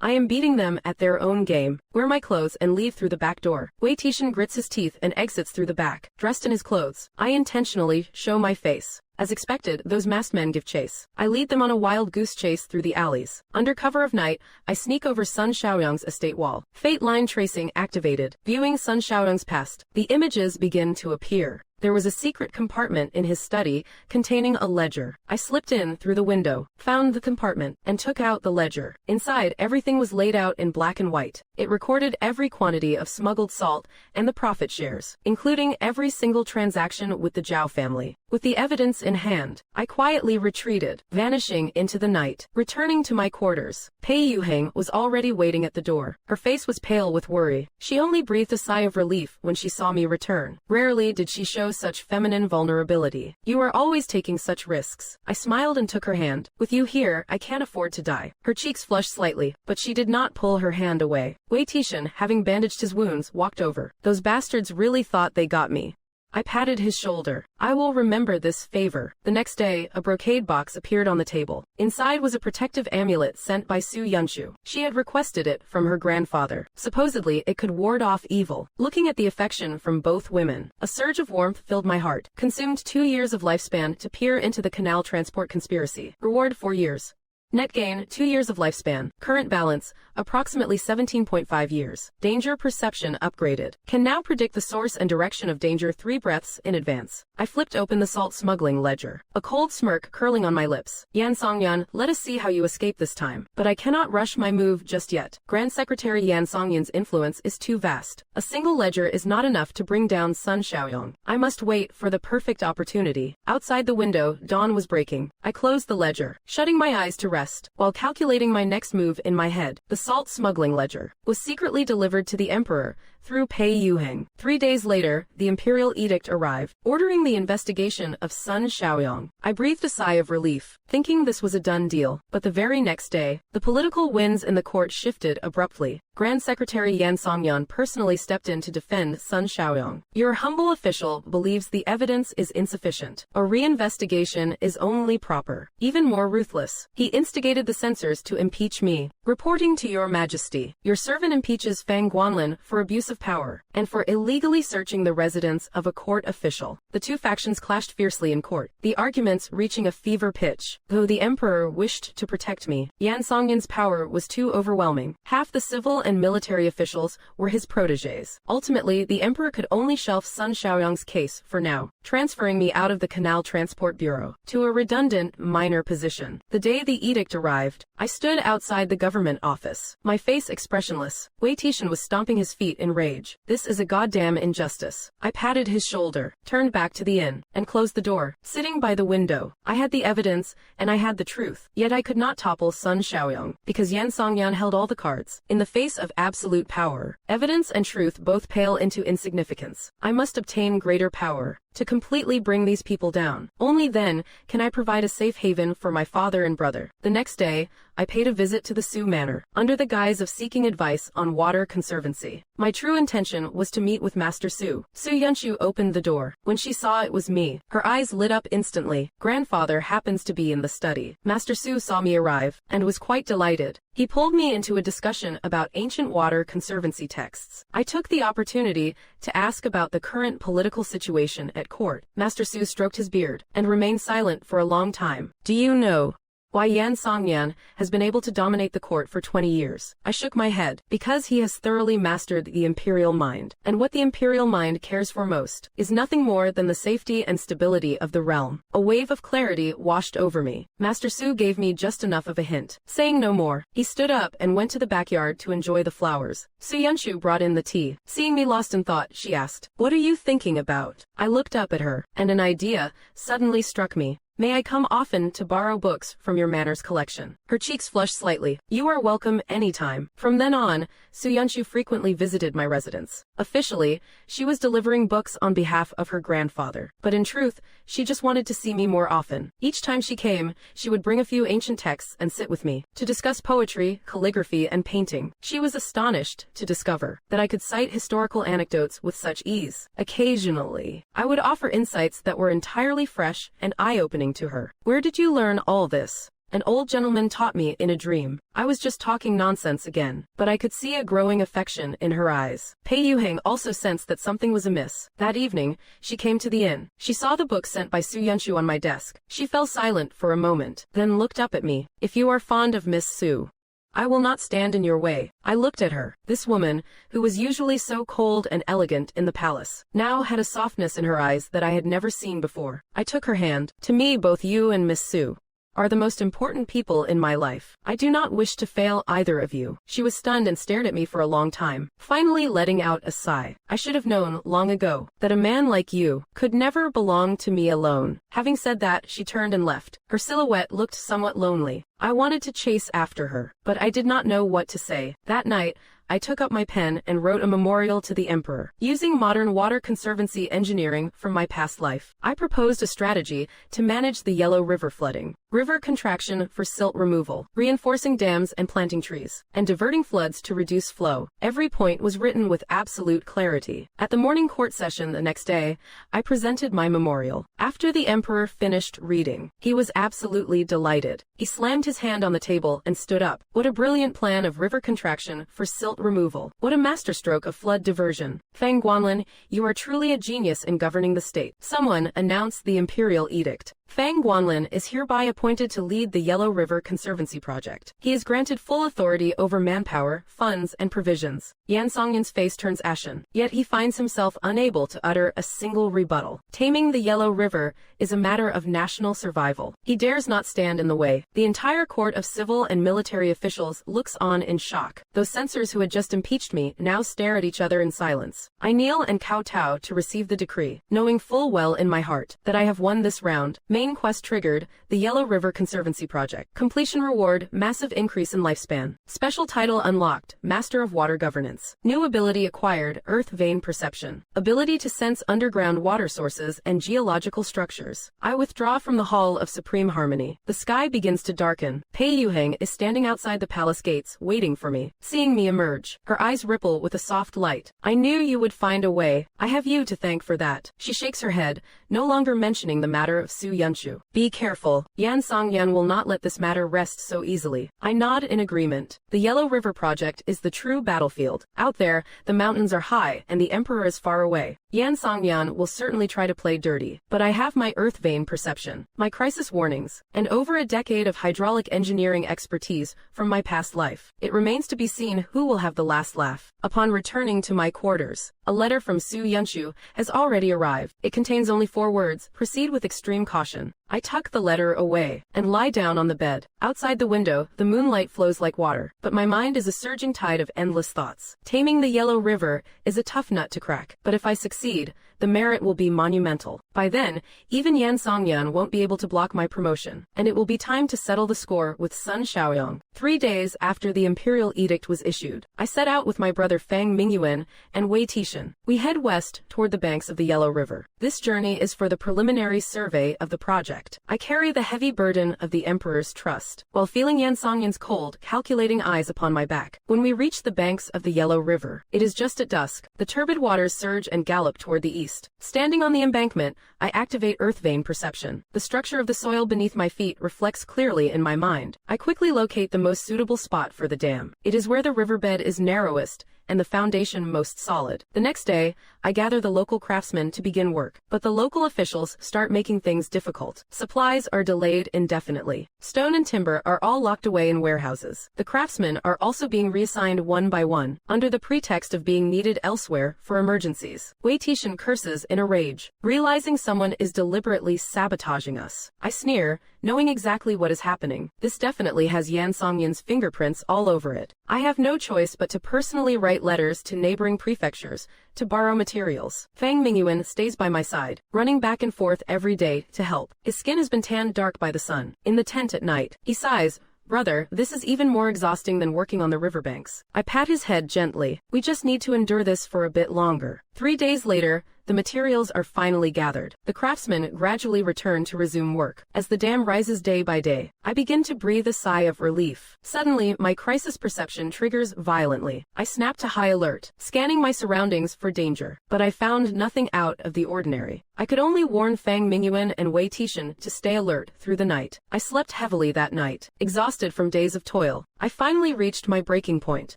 I am beating them at their own game. Wear my clothes and leave through the back door. Wei Tishan grits his teeth and exits through the back, dressed in his clothes. I intentionally show my face. As expected, those masked men give chase. I lead them on a wild goose chase through the alleys. Under cover of night, I sneak over Sun Xiaoyang's estate wall. Fate line tracing activated. Viewing Sun Xiaoyang's past. The images begin to appear. There was a secret compartment in his study containing a ledger. I slipped in through the window, found the compartment, and took out the ledger. Inside, everything was laid out in black and white. It recorded every quantity of smuggled salt and the profit shares, including every single transaction with the Zhao family. With the evidence in hand, I quietly retreated, vanishing into the night. Returning to my quarters, Pei Yuheng was already waiting at the door. Her face was pale with worry. She only breathed a sigh of relief when she saw me return. Rarely did she show such feminine vulnerability. You are always taking such risks. I smiled and took her hand. With you here, I can't afford to die. Her cheeks flushed slightly, but she did not pull her hand away. Wei Tishan, having bandaged his wounds, walked over. Those bastards really thought they got me. I patted his shoulder. I will remember this favor. The next day, a brocade box appeared on the table. Inside was a protective amulet sent by Su Yunshu. She had requested it from her grandfather. Supposedly, it could ward off evil. Looking at the affection from both women, a surge of warmth filled my heart. Consumed 2 years of lifespan to peer into the canal transport conspiracy. Reward 4 years. Net gain, 2 years of lifespan. Current balance, approximately 17.5 years. Danger perception upgraded. Can now predict the source and direction of danger 3 breaths in advance. I flipped open the salt smuggling ledger. A cold smirk curling on my lips. Yan Songyan, let us see how you escape this time. But I cannot rush my move just yet. Grand Secretary Yan Songyan's influence is too vast. A single ledger is not enough to bring down Sun Xiaoyang. I must wait for the perfect opportunity. Outside the window, dawn was breaking. I closed the ledger, shutting my eyes to rest. While calculating my next move in my head, the salt smuggling ledger was secretly delivered to the emperor through Pei Yuheng. 3 days later, the imperial edict arrived, ordering the investigation of Sun Xiaoyang. I breathed a sigh of relief, thinking this was a done deal. But the very next day, the political winds in the court shifted abruptly. Grand Secretary Yan Songyan personally stepped in to defend Sun Xiaoyang. Your humble official believes the evidence is insufficient. A reinvestigation is only proper. Even more ruthless, he instigated the censors to impeach me. Reporting to your majesty, your servant impeaches Fang Guanlin for abuse of power and for illegally searching the residence of a court official. The two factions clashed fiercely in court, the arguments reaching a fever pitch. Though the emperor wished to protect me, Yan Songyan's power was too overwhelming. Half the civil and military officials were his protégés. Ultimately, the emperor could only shelf Sun Xiaoyang's case for now, transferring me out of the Canal Transport Bureau to a redundant, minor position. The day the edict arrived, I stood outside the government office, my face expressionless. Wei Tishan was stomping his feet in rage. This is a goddamn injustice. I patted his shoulder, turned back to the inn, and closed the door. Sitting by the window, I had the evidence, and I had the truth. Yet I could not topple Sun Xiaoyang, because Yan Songyan held all the cards. In the face of absolute power, evidence and truth both pale into insignificance. I must obtain greater power. to completely bring these people down. Only then can I provide a safe haven for my father and brother. The next day, I paid a visit to the Su Manor, under the guise of seeking advice on water conservancy. My true intention was to meet with Master Su. Su Yunshu opened the door. When she saw it was me, her eyes lit up instantly. Grandfather happens to be in the study. Master Su saw me arrive, and was quite delighted. He pulled me into a discussion about ancient water conservancy texts. I took the opportunity to ask about the current political situation at court. Master Su stroked his beard, and remained silent for a long time. Do you know why Yan Songyan has been able to dominate the court for 20 years? I shook my head. Because he has thoroughly mastered the imperial mind. And what the imperial mind cares for most is nothing more than the safety and stability of the realm. A wave of clarity washed over me. Master Su gave me just enough of a hint. Saying no more, he stood up and went to the backyard to enjoy the flowers. Su Yunshu brought in the tea. Seeing me lost in thought, she asked, "What are you thinking about?" I looked up at her, and an idea suddenly struck me. May I come often to borrow books from your manners collection? Her cheeks flushed slightly. You are welcome anytime. From then on, Su Yunshu frequently visited my residence. Officially, she was delivering books on behalf of her grandfather. But in truth, she just wanted to see me more often. Each time she came, she would bring a few ancient texts and sit with me to discuss poetry, calligraphy, and painting. She was astonished to discover that I could cite historical anecdotes with such ease. Occasionally, I would offer insights that were entirely fresh and eye-opening to her. Where did you learn all this? An old gentleman taught me in a dream. I was just talking nonsense again, but I could see a growing affection in her eyes. Pei Yuheng also sensed that something was amiss. That evening, she came to the inn. She saw the book sent by Su Yunshu on my desk. She fell silent for a moment, then looked up at me. If you are fond of Miss Su, I will not stand in your way. I looked at her. This woman, who was usually so cold and elegant in the palace, now had a softness in her eyes that I had never seen before. I took her hand. To me, both you and Miss Su are the most important people in my life. I do not wish to fail either of you. She was stunned and stared at me for a long time, finally letting out a sigh. I should have known long ago that a man like you could never belong to me alone. Having said that, she turned and left. Her silhouette looked somewhat lonely. I wanted to chase after her, but I did not know what to say. That night, I took up my pen and wrote a memorial to the emperor. Using modern water conservancy engineering from my past life, I proposed a strategy to manage the Yellow River flooding, river contraction for silt removal, reinforcing dams and planting trees, and diverting floods to reduce flow. Every point was written with absolute clarity. At the morning court session the next day, I presented my memorial. After the emperor finished reading, he was absolutely delighted. He slammed his hand on the table and stood up. What a brilliant plan of river contraction for silt removal. What a masterstroke of flood diversion. Fang Guanlin, you are truly a genius in governing the state. Someone announced the imperial edict. Fang Guanlin is hereby appointed to lead the Yellow River Conservancy Project. He is granted full authority over manpower, funds, and provisions. Yan Songyan's face turns ashen, yet he finds himself unable to utter a single rebuttal. Taming the Yellow River is a matter of national survival. He dares not stand in the way. The entire court of civil and military officials looks on in shock. Those censors who had just impeached me now stare at each other in silence. I kneel and kowtow to receive the decree, knowing full well in my heart that I have won this round. Main quest triggered, the Yellow River Conservancy Project. Completion reward, massive increase in lifespan. Special title unlocked, Master of Water Governance. New ability acquired, Earth Vein Perception. Ability to sense underground water sources and geological structures. I withdraw from the Hall of Supreme Harmony. The sky begins to darken. Pei Yuheng is standing outside the palace gates, waiting for me. Seeing me emerge, her eyes ripple with a soft light. I knew you would find a way. I have you to thank for that. She shakes her head, no longer mentioning the matter of Su Yunshu. Be careful. Yan Songyan will not let this matter rest so easily. I nod in agreement. The Yellow River Project is the true battlefield. Out there, the mountains are high and the emperor is far away. Yan Songyan will certainly try to play dirty, but I have my earth vein perception, my crisis warnings, and over a decade of hydraulic engineering expertise from my past life. It remains to be seen who will have the last laugh. Upon returning to my quarters, a letter from Su Yunshu has already arrived. It contains only 4 words: proceed with extreme caution. I tuck the letter away and lie down on the bed. Outside the window, the moonlight flows like water, but my mind is a surging tide of endless thoughts. Taming the Yellow River is a tough nut to crack, but if I succeed, the merit will be monumental. By then, even Yan Songyan won't be able to block my promotion, and it will be time to settle the score with Sun Xiaoyong. 3 days after the imperial edict was issued, I set out with my brother Fang Mingyuan and Wei Tishan. We head west toward the banks of the Yellow River. This journey is for the preliminary survey of the project. I carry the heavy burden of the Emperor's trust, while feeling Yan Songyan's cold, calculating eyes upon my back. When we reach the banks of the Yellow River, it is just at dusk. The turbid waters surge and gallop toward the east. Standing on the embankment, I activate earth vein perception. The structure of the soil beneath my feet reflects clearly in my mind. I quickly locate the most suitable spot for the dam. It is where the riverbed is narrowest and the foundation most solid. The next day, I gather the local craftsmen to begin work, but the local officials start making things difficult. Supplies are delayed indefinitely. Stone and timber are all locked away in warehouses. The craftsmen are also being reassigned one by one, under the pretext of being needed elsewhere for emergencies. Wei Tishan curses in a rage, realizing someone is deliberately sabotaging us. I sneer, knowing exactly what is happening. This definitely has Yan Songyan's fingerprints all over it. I have no choice but to personally write letters to neighboring prefectures to borrow materials. Fang Mingyuan stays by my side, running back and forth every day to help. His skin has been tanned dark by the sun. In the tent at night, he sighs, "Brother, this is even more exhausting than working on the riverbanks." I pat his head gently. "We just need to endure this for a bit longer." 3 days later, the materials are finally gathered. The craftsmen gradually return to resume work. As the dam rises day by day, I begin to breathe a sigh of relief. Suddenly, my crisis perception triggers violently. I snap to high alert, scanning my surroundings for danger. But I found nothing out of the ordinary. I could only warn Fang Mingyuan and Wei Tishan to stay alert through the night. I slept heavily that night, exhausted from days of toil. I finally reached my breaking point.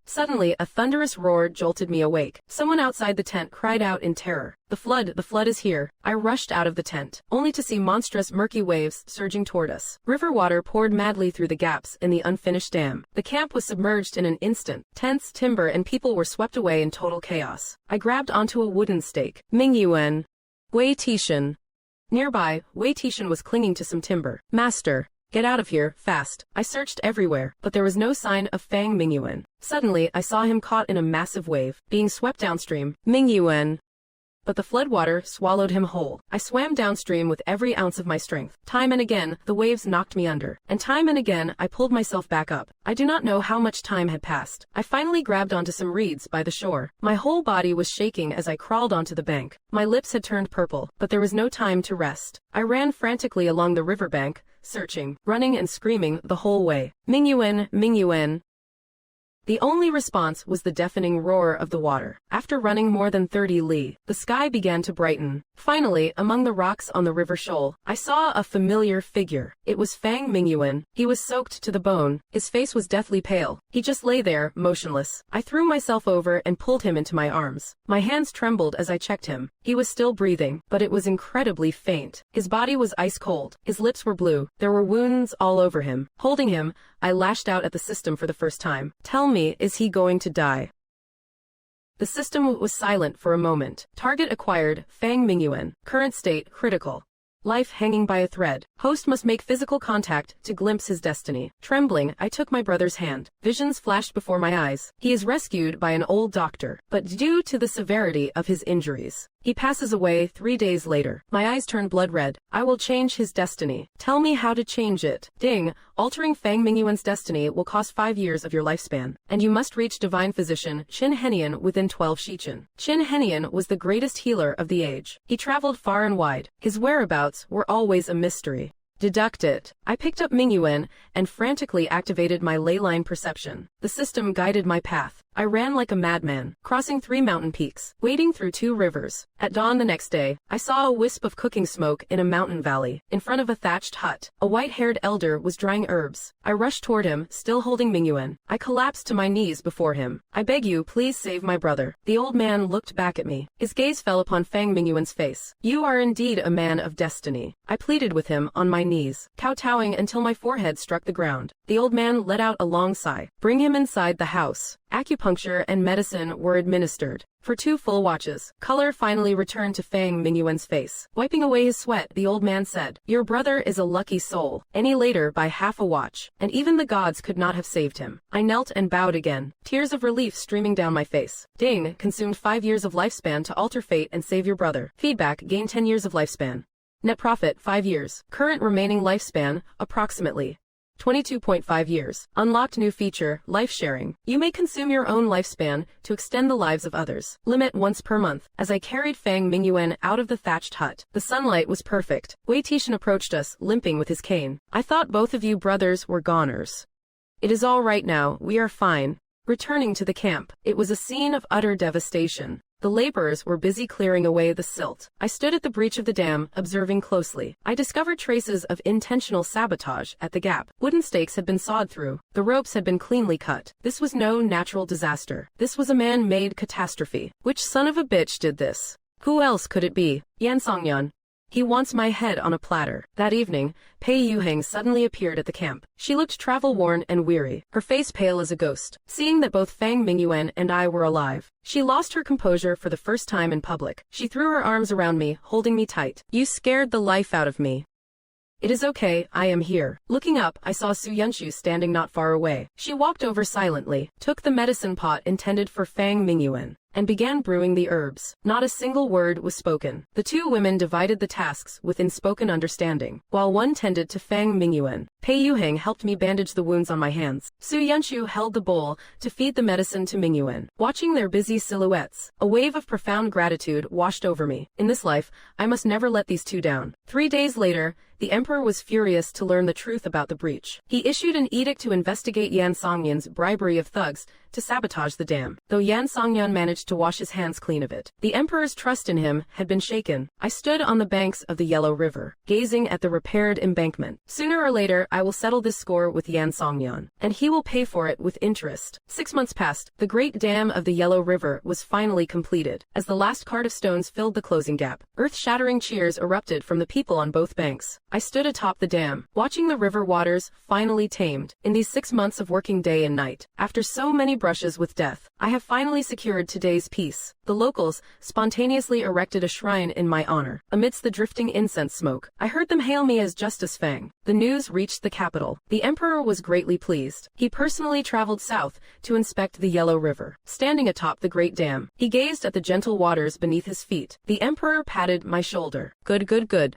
Suddenly, a thunderous roar jolted me awake. Someone outside the tent cried out in terror. The flood is here." I rushed out of the tent, only to see monstrous murky waves surging toward us. River water poured madly through the gaps in the unfinished dam. The camp was submerged in an instant. Tents, timber, and people were swept away in total chaos. I grabbed onto a wooden stake. Mingyuan. Wei Tishan. Nearby, Wei Tishan was clinging to some timber. "Master, get out of here, fast." I searched everywhere, but there was no sign of Fang Mingyuan. Suddenly, I saw him caught in a massive wave, being swept downstream. Mingyuan. But the floodwater swallowed him whole. I swam downstream with every ounce of my strength. Time and again, the waves knocked me under, and time and again, I pulled myself back up. I do not know how much time had passed. I finally grabbed onto some reeds by the shore. My whole body was shaking as I crawled onto the bank. My lips had turned purple, but there was no time to rest. I ran frantically along the riverbank, searching, running and screaming the whole way. "Mingyuan, Mingyuan." The only response was the deafening roar of the water. After running more than 30 li, the sky began to brighten. Finally, among the rocks on the river shoal, I saw a familiar figure. It was Fang Mingyuan. He was soaked to the bone. His face was deathly pale. He just lay there, motionless. I threw myself over and pulled him into my arms. My hands trembled as I checked him. He was still breathing, but it was incredibly faint. His body was ice cold. His lips were blue. There were wounds all over him. Holding him, I lashed out at the system for the first time. "Tell me, is he going to die?" The system was silent for a moment. Target acquired, Fang Mingyuan. Current state, critical. Life hanging by a thread. Host must make physical contact to glimpse his destiny. Trembling, I took my brother's hand. Visions flashed before my eyes. He is rescued by an old doctor, but due to the severity of his injuries, he passes away 3 days later. My eyes turn blood red. I will change his destiny. Tell me how to change it. Ding. Altering Fang Mingyuan's destiny will cost 5 years of your lifespan, and you must reach divine physician Qin Henian within 12 shichen. Qin Henian was the greatest healer of the age. He traveled far and wide. His whereabouts were always a mystery. Deduct it. I picked up Mingyuan and frantically activated my ley line perception. The system guided my path. I ran like a madman, crossing 3 mountain peaks, wading through 2 rivers. At dawn the next day, I saw a wisp of cooking smoke in a mountain valley, in front of a thatched hut. A white-haired elder was drying herbs. I rushed toward him, still holding Mingyuan. I collapsed to my knees before him. "I beg you, please save my brother." The old man looked back at me. His gaze fell upon Fang Mingyuan's face. "You are indeed a man of destiny." I pleaded with him on my knees, kowtowing until my forehead struck the ground. The old man let out a long sigh. "Bring him inside the house." acupuncture and medicine were administered. For 2 full watches, color finally returned to Fang Mingyuan's face. Wiping away his sweat, the old man said, "Your brother is a lucky soul." Any later by half a watch, and even the gods could not have saved him. I knelt and bowed again, tears of relief streaming down my face. Ding, consumed 5 years of lifespan to alter fate and save your brother. Feedback, gain 10 years of lifespan. Net profit, 5 years. Current remaining lifespan, approximately 22.5 years. Unlocked new feature, life sharing. You may consume your own lifespan to extend the lives of others. Limit once per month. As I carried Fang Mingyuan out of the thatched hut, the sunlight was perfect. Wei Tishan approached us, limping with his cane. "I thought both of you brothers were goners." "It is all right now, we are fine." Returning to the camp, it was a scene of utter devastation. The laborers were busy clearing away the silt. I stood at the breach of the dam, observing closely. I discovered traces of intentional sabotage at the gap. Wooden stakes had been sawed through. The ropes had been cleanly cut. This was no natural disaster. This was a man-made catastrophe. Which son of a bitch did this? Who else could it be? Yan Songyan. He wants my head on a platter. That evening, Pei Yuheng suddenly appeared at the camp. She looked travel-worn and weary, her face pale as a ghost. Seeing that both Fang Mingyuan and I were alive, she lost her composure for the first time in public. She threw her arms around me, holding me tight. "You scared the life out of me." "It is okay, I am here." Looking up, I saw Su Yunshu standing not far away. She walked over silently, took the medicine pot intended for Fang Mingyuan, and began brewing the herbs. Not a single word was spoken. The 2 women divided the tasks with unspoken understanding. While one tended to Fang Mingyuan, Pei Yuheng helped me bandage the wounds on my hands. Su Yunshu held the bowl to feed the medicine to Mingyuan. Watching their busy silhouettes, a wave of profound gratitude washed over me. In this life, I must never let these 2 down. 3 days later, the emperor was furious to learn the truth about the breach. He issued an edict to investigate Yan Songyan's bribery of thugs to sabotage the dam. Though Yan Songyan managed to wash his hands clean of it, the emperor's trust in him had been shaken. I stood on the banks of the Yellow River, gazing at the repaired embankment. Sooner or later, I will settle this score with Yan Songyan, and he will pay for it with interest. 6 months passed. The great dam of the Yellow River was finally completed. As the last cart of stones filled the closing gap, earth-shattering cheers erupted from the people on both banks. I stood atop the dam, watching the river waters finally tamed. In these 6 months of working day and night, after so many brushes with death, I have finally secured today's peace. The locals spontaneously erected a shrine in my honor. Amidst the drifting incense smoke, I heard them hail me as Justice Fang. The news reached the capital. The emperor was greatly pleased. He personally traveled south to inspect the Yellow River. Standing atop the great dam, he gazed at the gentle waters beneath his feet. The emperor patted my shoulder. "Good, good, good.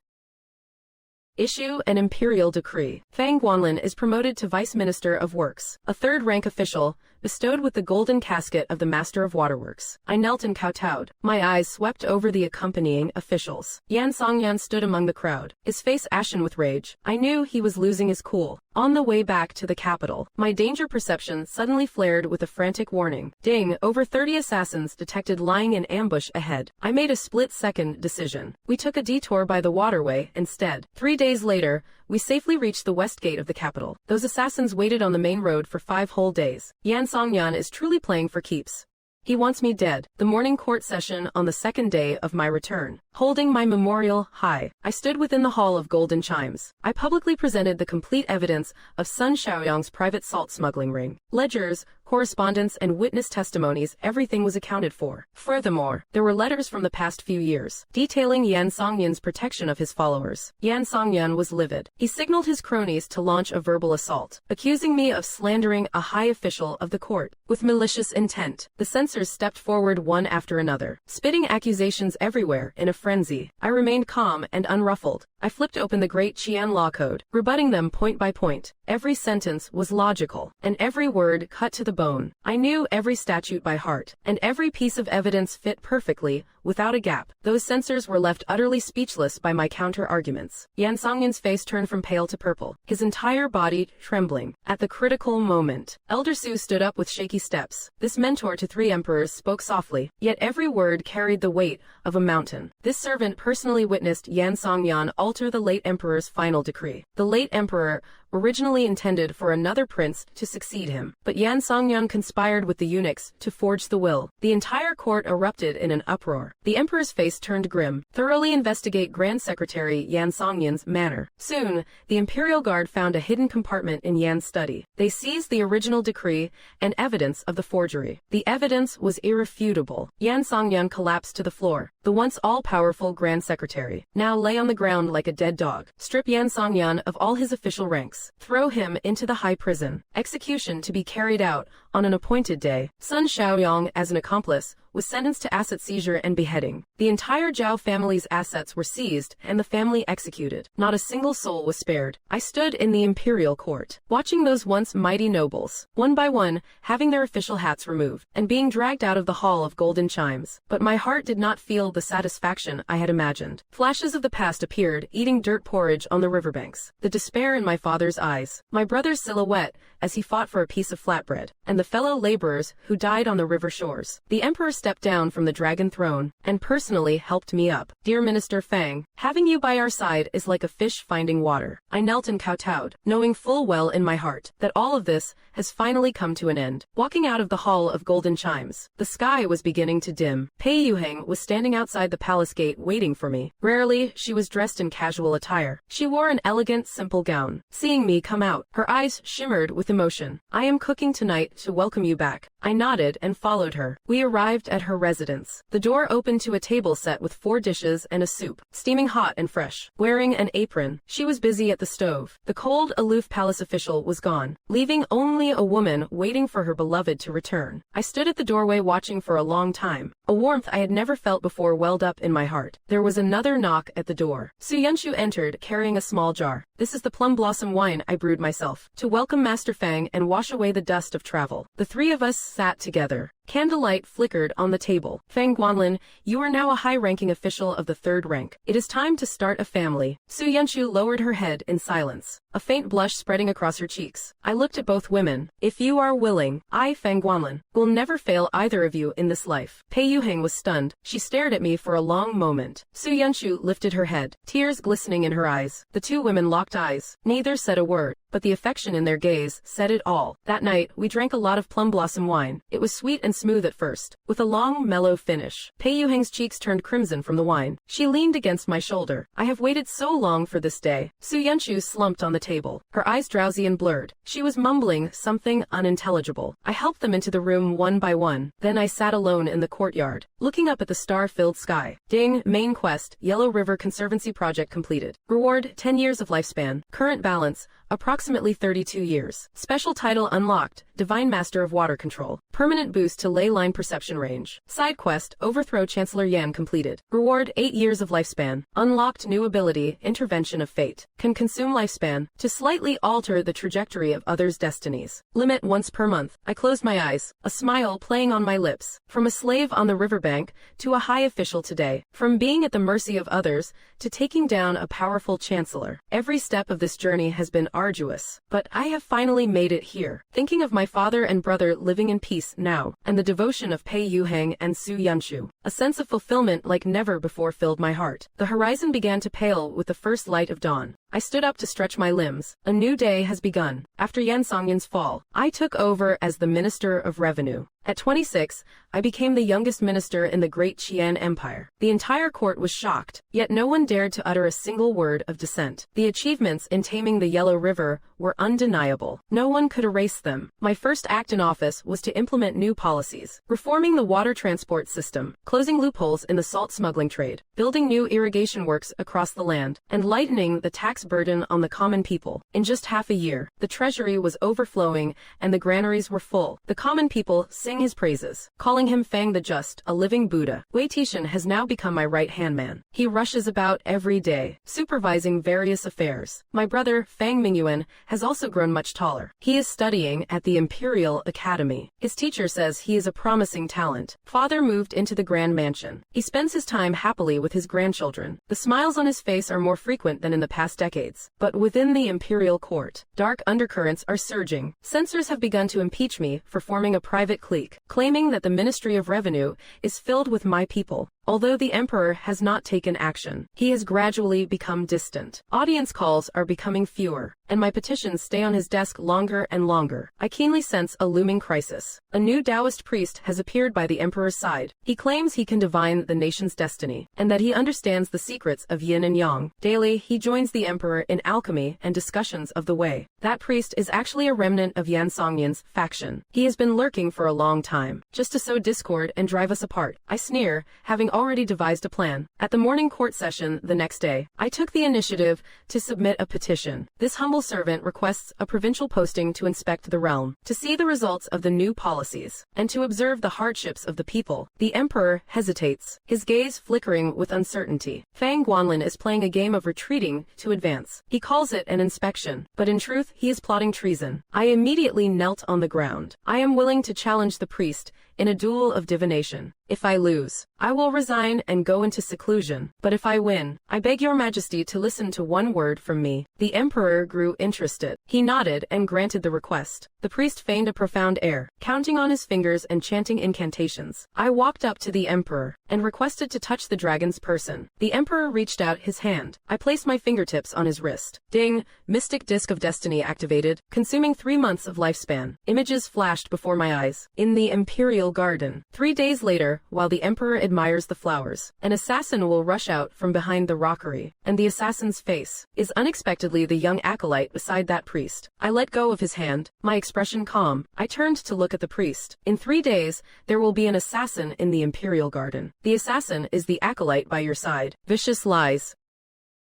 Issue an imperial decree. Fang Guanlin is promoted to Vice Minister of Works, a 3rd-rank official, bestowed with the golden casket of the Master of Waterworks. I knelt and kowtowed. My eyes swept over the accompanying officials. Yan Songyan stood among the crowd, his face ashen with rage. I knew he was losing his cool. On the way back to the capital, my danger perception suddenly flared with a frantic warning. Ding, over 30 assassins detected lying in ambush ahead. I made a split-second decision. We took a detour by the waterway instead. 3 days later, we safely reached the west gate of the capital. Those assassins waited on the main road for 5 whole days. Yan Songyan is truly playing for keeps. He wants me dead. The morning court session on the 2nd day of my return. Holding my memorial high, I stood within the hall of golden chimes. I publicly presented the complete evidence of Sun Xiaoyang's private salt smuggling ring. Ledgers, correspondence, and witness testimonies, everything was accounted for. Furthermore, there were letters from the past few years, detailing Yan Songyan's protection of his followers. Yan Songyan was livid. He signaled his cronies to launch a verbal assault, accusing me of slandering a high official of the court. With malicious intent, the censors stepped forward one after another, spitting accusations everywhere in a frenzy. I remained calm and unruffled. I flipped open the Great Qian Law Code, rebutting them point by point. Every sentence was logical, and every word cut to the bone. I knew every statute by heart, and every piece of evidence fit perfectly, without a gap. Those censors were left utterly speechless by my counter-arguments. Yan Songyan's face turned from pale to purple, his entire body trembling. At the critical moment, Elder Su stood up with shaky steps. This mentor to 3 emperors spoke softly, yet every word carried the weight of a mountain. This servant personally witnessed Yan Songyan alter the late emperor's final decree. The late emperor originally intended for another prince to succeed him. But Yan Songyan conspired with the eunuchs to forge the will. The entire court erupted in an uproar. The emperor's face turned grim. Thoroughly investigate Grand Secretary Yan Songyan's manner. Soon, the imperial guard found a hidden compartment in Yan's study. They seized the original decree and evidence of the forgery. The evidence was irrefutable. Yan Songyan collapsed to the floor. The once all-powerful Grand Secretary now lay on the ground like a dead dog. Strip Yan Songyan of all his official ranks. Throw him into the high prison. Execution to be carried out on an appointed day. Sun Xiaoyong, as an accomplice, was sentenced to asset seizure and beheading. The entire Zhao family's assets were seized and the family executed. Not a single soul was spared. I stood in the imperial court, watching those once mighty nobles, one by one, having their official hats removed, and being dragged out of the hall of golden chimes. But my heart did not feel the satisfaction I had imagined. Flashes of the past appeared, eating dirt porridge on the riverbanks. The despair in my father's eyes. My brother's silhouette as he fought for a piece of flatbread. And the fellow laborers who died on the river shores. The emperor stepped down from the dragon throne and personally helped me up. Dear Minister Fang, having you by our side is like a fish finding water. I knelt and kowtowed, knowing full well in my heart that all of this has finally come to an end. Walking out of the hall of golden chimes, the sky was beginning to dim. Pei Yuheng was standing outside the palace gate waiting for me. Rarely, she was dressed in casual attire. She wore an elegant, simple gown. Seeing me come out, her eyes shimmered with emotion. I am cooking tonight to welcome you back. I nodded and followed her. We arrived at her residence. The door opened to a table set with 4 dishes and a soup, steaming hot and fresh. Wearing an apron, she was busy at the stove. The cold, aloof palace official was gone, leaving only a woman waiting for her beloved to return. I stood at the doorway watching for a long time. A warmth I had never felt before welled up in my heart. There was another knock at the door. Su Yunshu entered, carrying a small jar. This is the plum blossom wine I brewed myself, to welcome Master Fang and wash away the dust of travel. The 3 of us sat together. Candlelight flickered on the table. Fang Guanlin, you are now a high-ranking official of the 3rd rank. It is time to start a family. Su Yunshu lowered her head in silence, a faint blush spreading across her cheeks. I looked at both women. If you are willing, I, Fang Guanlin, will never fail either of you in this life. Pei Yuheng was stunned. She stared at me for a long moment. Su Yunshu lifted her head, tears glistening in her eyes. The 2 women locked eyes. Neither said a word, but the affection in their gaze said it all. That night, we drank a lot of plum blossom wine. It was sweet and smooth at first, with a long, mellow finish. Pei Yuheng's cheeks turned crimson from the wine. She leaned against my shoulder. I have waited so long for this day. Su Yunshu slumped on the table, her eyes drowsy and blurred. She was mumbling something unintelligible. I helped them into the room one by one. Then I sat alone in the courtyard, looking up at the star-filled sky. Ding, main quest, Yellow River Conservancy project completed. Reward, 10 years of lifespan. Current balance, approximately 32 years. Special title unlocked, Divine Master of Water Control. Permanent boost to ley line perception range. Side quest, Overthrow Chancellor Yan completed. Reward, 8 years of lifespan. Unlocked new ability, Intervention of Fate. Can consume lifespan to slightly alter the trajectory of others' destinies. Limit once per month. I closed my eyes, a smile playing on my lips. From a slave on the riverbank to a high official today. From being at the mercy of others to taking down a powerful chancellor. Every step of this journey has been arduous, but I have finally made it here. Thinking of my father and brother living in peace now, and the devotion of Pei Yuheng and Su Yunshu, a sense of fulfillment like never before filled my heart. The horizon began to pale with the first light of dawn. I stood up to stretch my limbs. A new day has begun. After Yan Songyan's fall, I took over as the Minister of Revenue. At 26, I became the youngest minister in the Great Qian Empire. The entire court was shocked, yet no one dared to utter a single word of dissent. The achievements in taming the Yellow River were undeniable. No one could erase them. My first act in office was to implement new policies, reforming the water transport system, closing loopholes in the salt smuggling trade, building new irrigation works across the land, and lightening the tax burden on the common people. In just half a year, the treasury was overflowing and the granaries were full. The common people sang his praises, calling him Fang the Just, a living Buddha. Wei Tishan has now become my right-hand man. He rushes about every day, supervising various affairs. My brother, Fang Mingyuan, has also grown much taller. He is studying at the Imperial Academy. His teacher says he is a promising talent. Father moved into the grand mansion. He spends his time happily with his grandchildren. The smiles on his face are more frequent than in the past decades. But within the imperial court, dark undercurrents are surging. Censors have begun to impeach me for forming a private clique, claiming that the Ministry of Revenue is filled with my people. Although the emperor has not taken action, he has gradually become distant. Audience calls are becoming fewer, and my petitions stay on his desk longer and longer. I keenly sense a looming crisis. A new Taoist priest has appeared by the emperor's side. He claims he can divine the nation's destiny, and that he understands the secrets of yin and yang. Daily, he joins the emperor in alchemy and discussions of the way. That priest is actually a remnant of Yan Songyan's faction. He has been lurking for a long time, just to sow discord and drive us apart. I sneer, having already devised a plan. At the morning court session the next day, I took the initiative to submit a petition. This humble servant requests a provincial posting to inspect the realm, to see the results of the new policies, and to observe the hardships of the people. The emperor hesitates, his gaze flickering with uncertainty. Fang Guanlin is playing a game of retreating to advance. He calls it an inspection, but in truth he is plotting treason. I immediately knelt on the ground. I am willing to challenge the priest in a duel of divination. If I lose, I will resign and go into seclusion. But if I win, I beg your majesty to listen to one word from me. The emperor grew interested. He nodded and granted the request. The priest feigned a profound air, counting on his fingers and chanting incantations. I walked up to the emperor and requested to touch the dragon's person. The emperor reached out his hand. I placed my fingertips on his wrist. Ding! Mystic Disc of Destiny activated, consuming 3 months of lifespan. Images flashed before my eyes. In the Imperial Garden. 3 days later, while the emperor admires the flowers, an assassin will rush out from behind the rockery, and the assassin's face is unexpectedly the young acolyte beside that priest. I let go of his hand, my expression calm. I turned to look at the priest. In 3 days, there will be an assassin in the Imperial Garden. The assassin is the acolyte by your side. Vicious lies.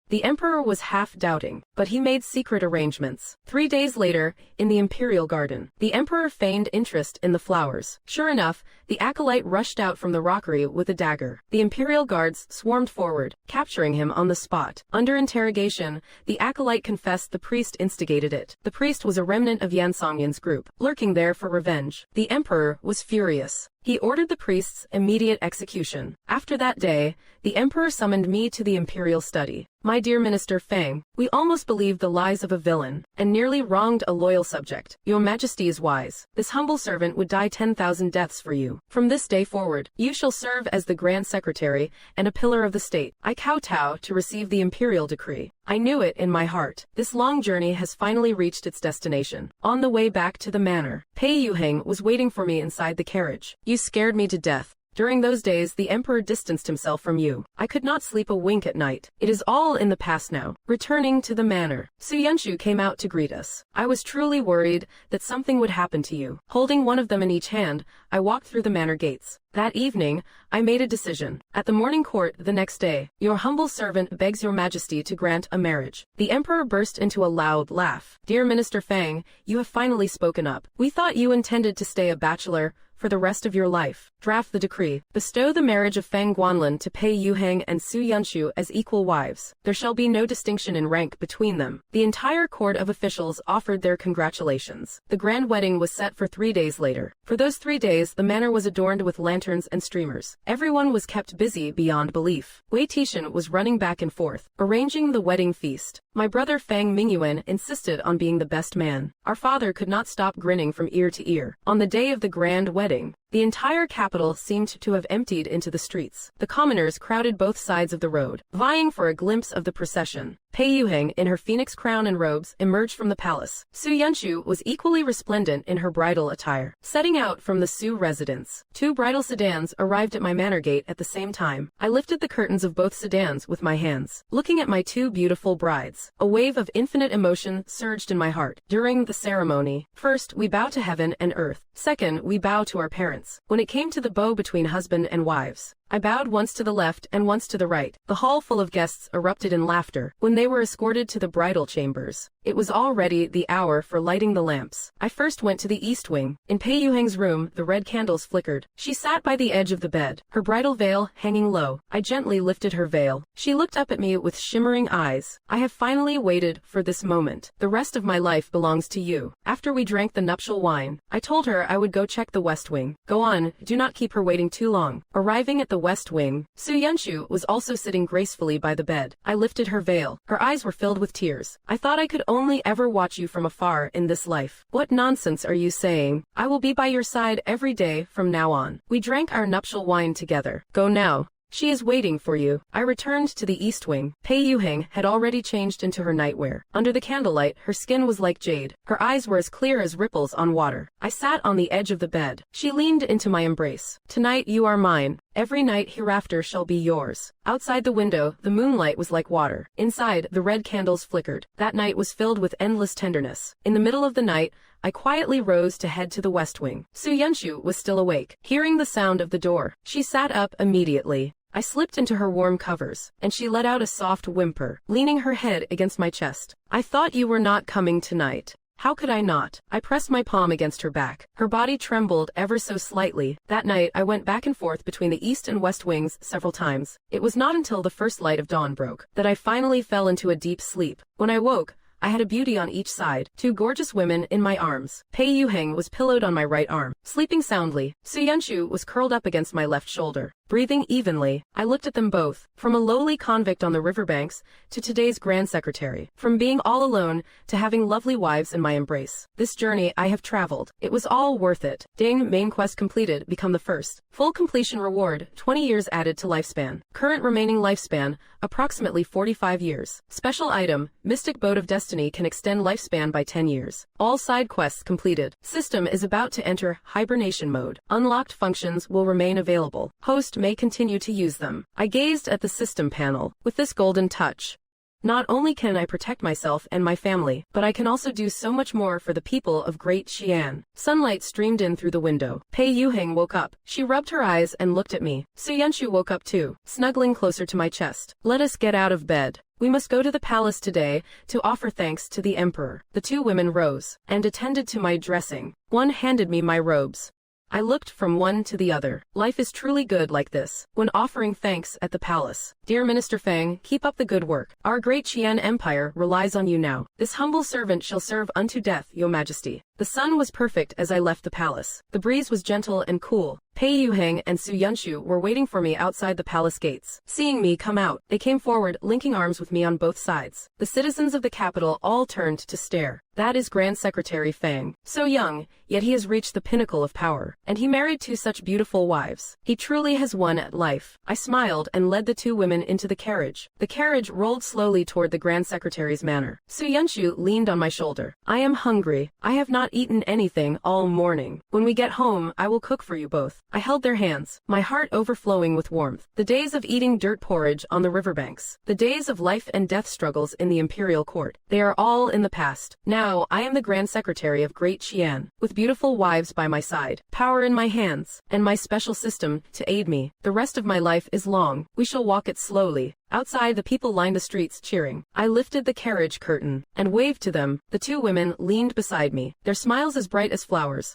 The emperor was half-doubting, but he made secret arrangements. 3 days later, in the Imperial Garden, the emperor feigned interest in the flowers. Sure enough, the acolyte rushed out from the rockery with a dagger. The Imperial guards swarmed forward, capturing him on the spot. Under interrogation, the acolyte confessed the priest instigated it. The priest was a remnant of Yan Songyan's group, lurking there for revenge. The emperor was furious. He ordered the priest's immediate execution. After that day, the emperor summoned me to the imperial study. My dear Minister Fang, we almost believed the lies of a villain, and nearly wronged a loyal subject. Your Majesty is wise. This humble servant would die 10,000 deaths for you. From this day forward, you shall serve as the Grand Secretary and a pillar of the state. I kowtow to receive the imperial decree. I knew it in my heart. This long journey has finally reached its destination. On the way back to the manor, Pei Yuheng was waiting for me inside the carriage. You scared me to death. During those days the emperor distanced himself from you. I could not sleep a wink at night. It is all in the past now. Returning to the manor, Su Yunshu came out to greet us. I was truly worried that something would happen to you. Holding one of them in each hand, I walked through the manor gates. That evening, I made a decision. At the morning court the next day, your humble servant begs your majesty to grant a marriage. The emperor burst into a loud laugh. Dear Minister Fang, you have finally spoken up. We thought you intended to stay a bachelor for the rest of your life. Draft the decree. Bestow the marriage of Fang Guanlin to Pei Yuheng and Su Yunshu as equal wives. There shall be no distinction in rank between them. The entire court of officials offered their congratulations. The grand wedding was set for 3 days later. For those 3 days, the manor was adorned with lanterns and streamers. Everyone was kept busy beyond belief. Wei Tishan was running back and forth, arranging the wedding feast. My brother Fang Mingyuan insisted on being the best man. Our father could not stop grinning from ear to ear. On the day of the grand wedding, the entire capital seemed to have emptied into the streets. The commoners crowded both sides of the road, vying for a glimpse of the procession. Pei Yuheng, in her phoenix crown and robes, emerged from the palace. Su Yunshu was equally resplendent in her bridal attire. Setting out from the Su residence, 2 bridal sedans arrived at my manor gate at the same time. I lifted the curtains of both sedans with my hands. Looking at my 2 beautiful brides, a wave of infinite emotion surged in my heart. During the ceremony, first, we bow to heaven and earth. Second, we bow to our parents. When it came to the bow between husband and wives, I bowed once to the left and once to the right. The hall full of guests erupted in laughter when they were escorted to the bridal chambers. It was already the hour for lighting the lamps. I first went to the east wing. In Pei Yuheng's room, the red candles flickered. She sat by the edge of the bed, her bridal veil hanging low. I gently lifted her veil. She looked up at me with shimmering eyes. I have finally waited for this moment. The rest of my life belongs to you. After we drank the nuptial wine, I told her I would go check the west wing. Go on, do not keep her waiting too long. Arriving at the west wing, Su Yunshu was also sitting gracefully by the bed. I lifted her veil. Her eyes were filled with tears. I thought I could only ever watch you from afar in this life. What nonsense are you saying? I will be by your side every day from now on. We drank our nuptial wine together. Go now. She is waiting for you. I returned to the east wing. Pei Yuheng had already changed into her nightwear. Under the candlelight, her skin was like jade. Her eyes were as clear as ripples on water. I sat on the edge of the bed. She leaned into my embrace. Tonight you are mine. Every night hereafter shall be yours. Outside the window, the moonlight was like water. Inside, the red candles flickered. That night was filled with endless tenderness. In the middle of the night, I quietly rose to head to the west wing. Su Yunshu was still awake. Hearing the sound of the door, she sat up immediately. I slipped into her warm covers, and she let out a soft whimper, leaning her head against my chest. I thought you were not coming tonight. How could I not? I pressed my palm against her back. Her body trembled ever so slightly. That night, I went back and forth between the east and west wings several times. It was not until the first light of dawn broke that I finally fell into a deep sleep. When I woke, I had a beauty on each side, two gorgeous women in my arms. Pei Yuheng was pillowed on my right arm, sleeping soundly. Su Yunshu was curled up against my left shoulder, breathing evenly. I looked at them both, from a lowly convict on the riverbanks to today's grand secretary, from being all alone to having lovely wives in my embrace. This journey I have traveled. It was all worth it. Ding, main quest completed, become the first. Full completion reward, 20 years added to lifespan. Current remaining lifespan, approximately 45 years. Special item, Mystic Boat of Destiny can extend lifespan by 10 years. All side quests completed. System is about to enter hibernation mode. Unlocked functions will remain available. Host may continue to use them. I gazed at the system panel. With this golden touch, not only can I protect myself and my family, but I can also do so much more for the people of Great Xi'an. Sunlight streamed in through the window. Pei Yuheng woke up. She rubbed her eyes and looked at me. Su Yunshu woke up too, snuggling closer to my chest. Let us get out of bed. We must go to the palace today to offer thanks to the emperor. The two women rose and attended to my dressing. One handed me my robes. I looked from one to the other. Life is truly good like this, when offering thanks at the palace. Dear Minister Fang, keep up the good work. Our great Qian Empire relies on you now. This humble servant shall serve unto death, Your Majesty. The sun was perfect as I left the palace. The breeze was gentle and cool. Pei Yuheng and Su Yunshu were waiting for me outside the palace gates. Seeing me come out, they came forward, linking arms with me on both sides. The citizens of the capital all turned to stare. That is Grand Secretary Fang. So young, yet he has reached the pinnacle of power. And he married two such beautiful wives. He truly has won at life. I smiled and led the two women into the carriage. The carriage rolled slowly toward the Grand Secretary's manor. Su Yunshu leaned on my shoulder. I am hungry. I have not eaten anything all morning. When we get home, I will cook for you both. I held their hands, my heart overflowing with warmth. The days of eating dirt porridge on the riverbanks. The days of life and death struggles in the imperial court. They are all in the past. Now, I am the Grand Secretary of Great Xi'an, with beautiful wives by my side, power in my hands, and my special system to aid me. The rest of my life is long. We shall walk it slowly. Outside, the people lined the streets cheering. I lifted the carriage curtain and waved to them. The two women leaned beside me, their smiles as bright as flowers.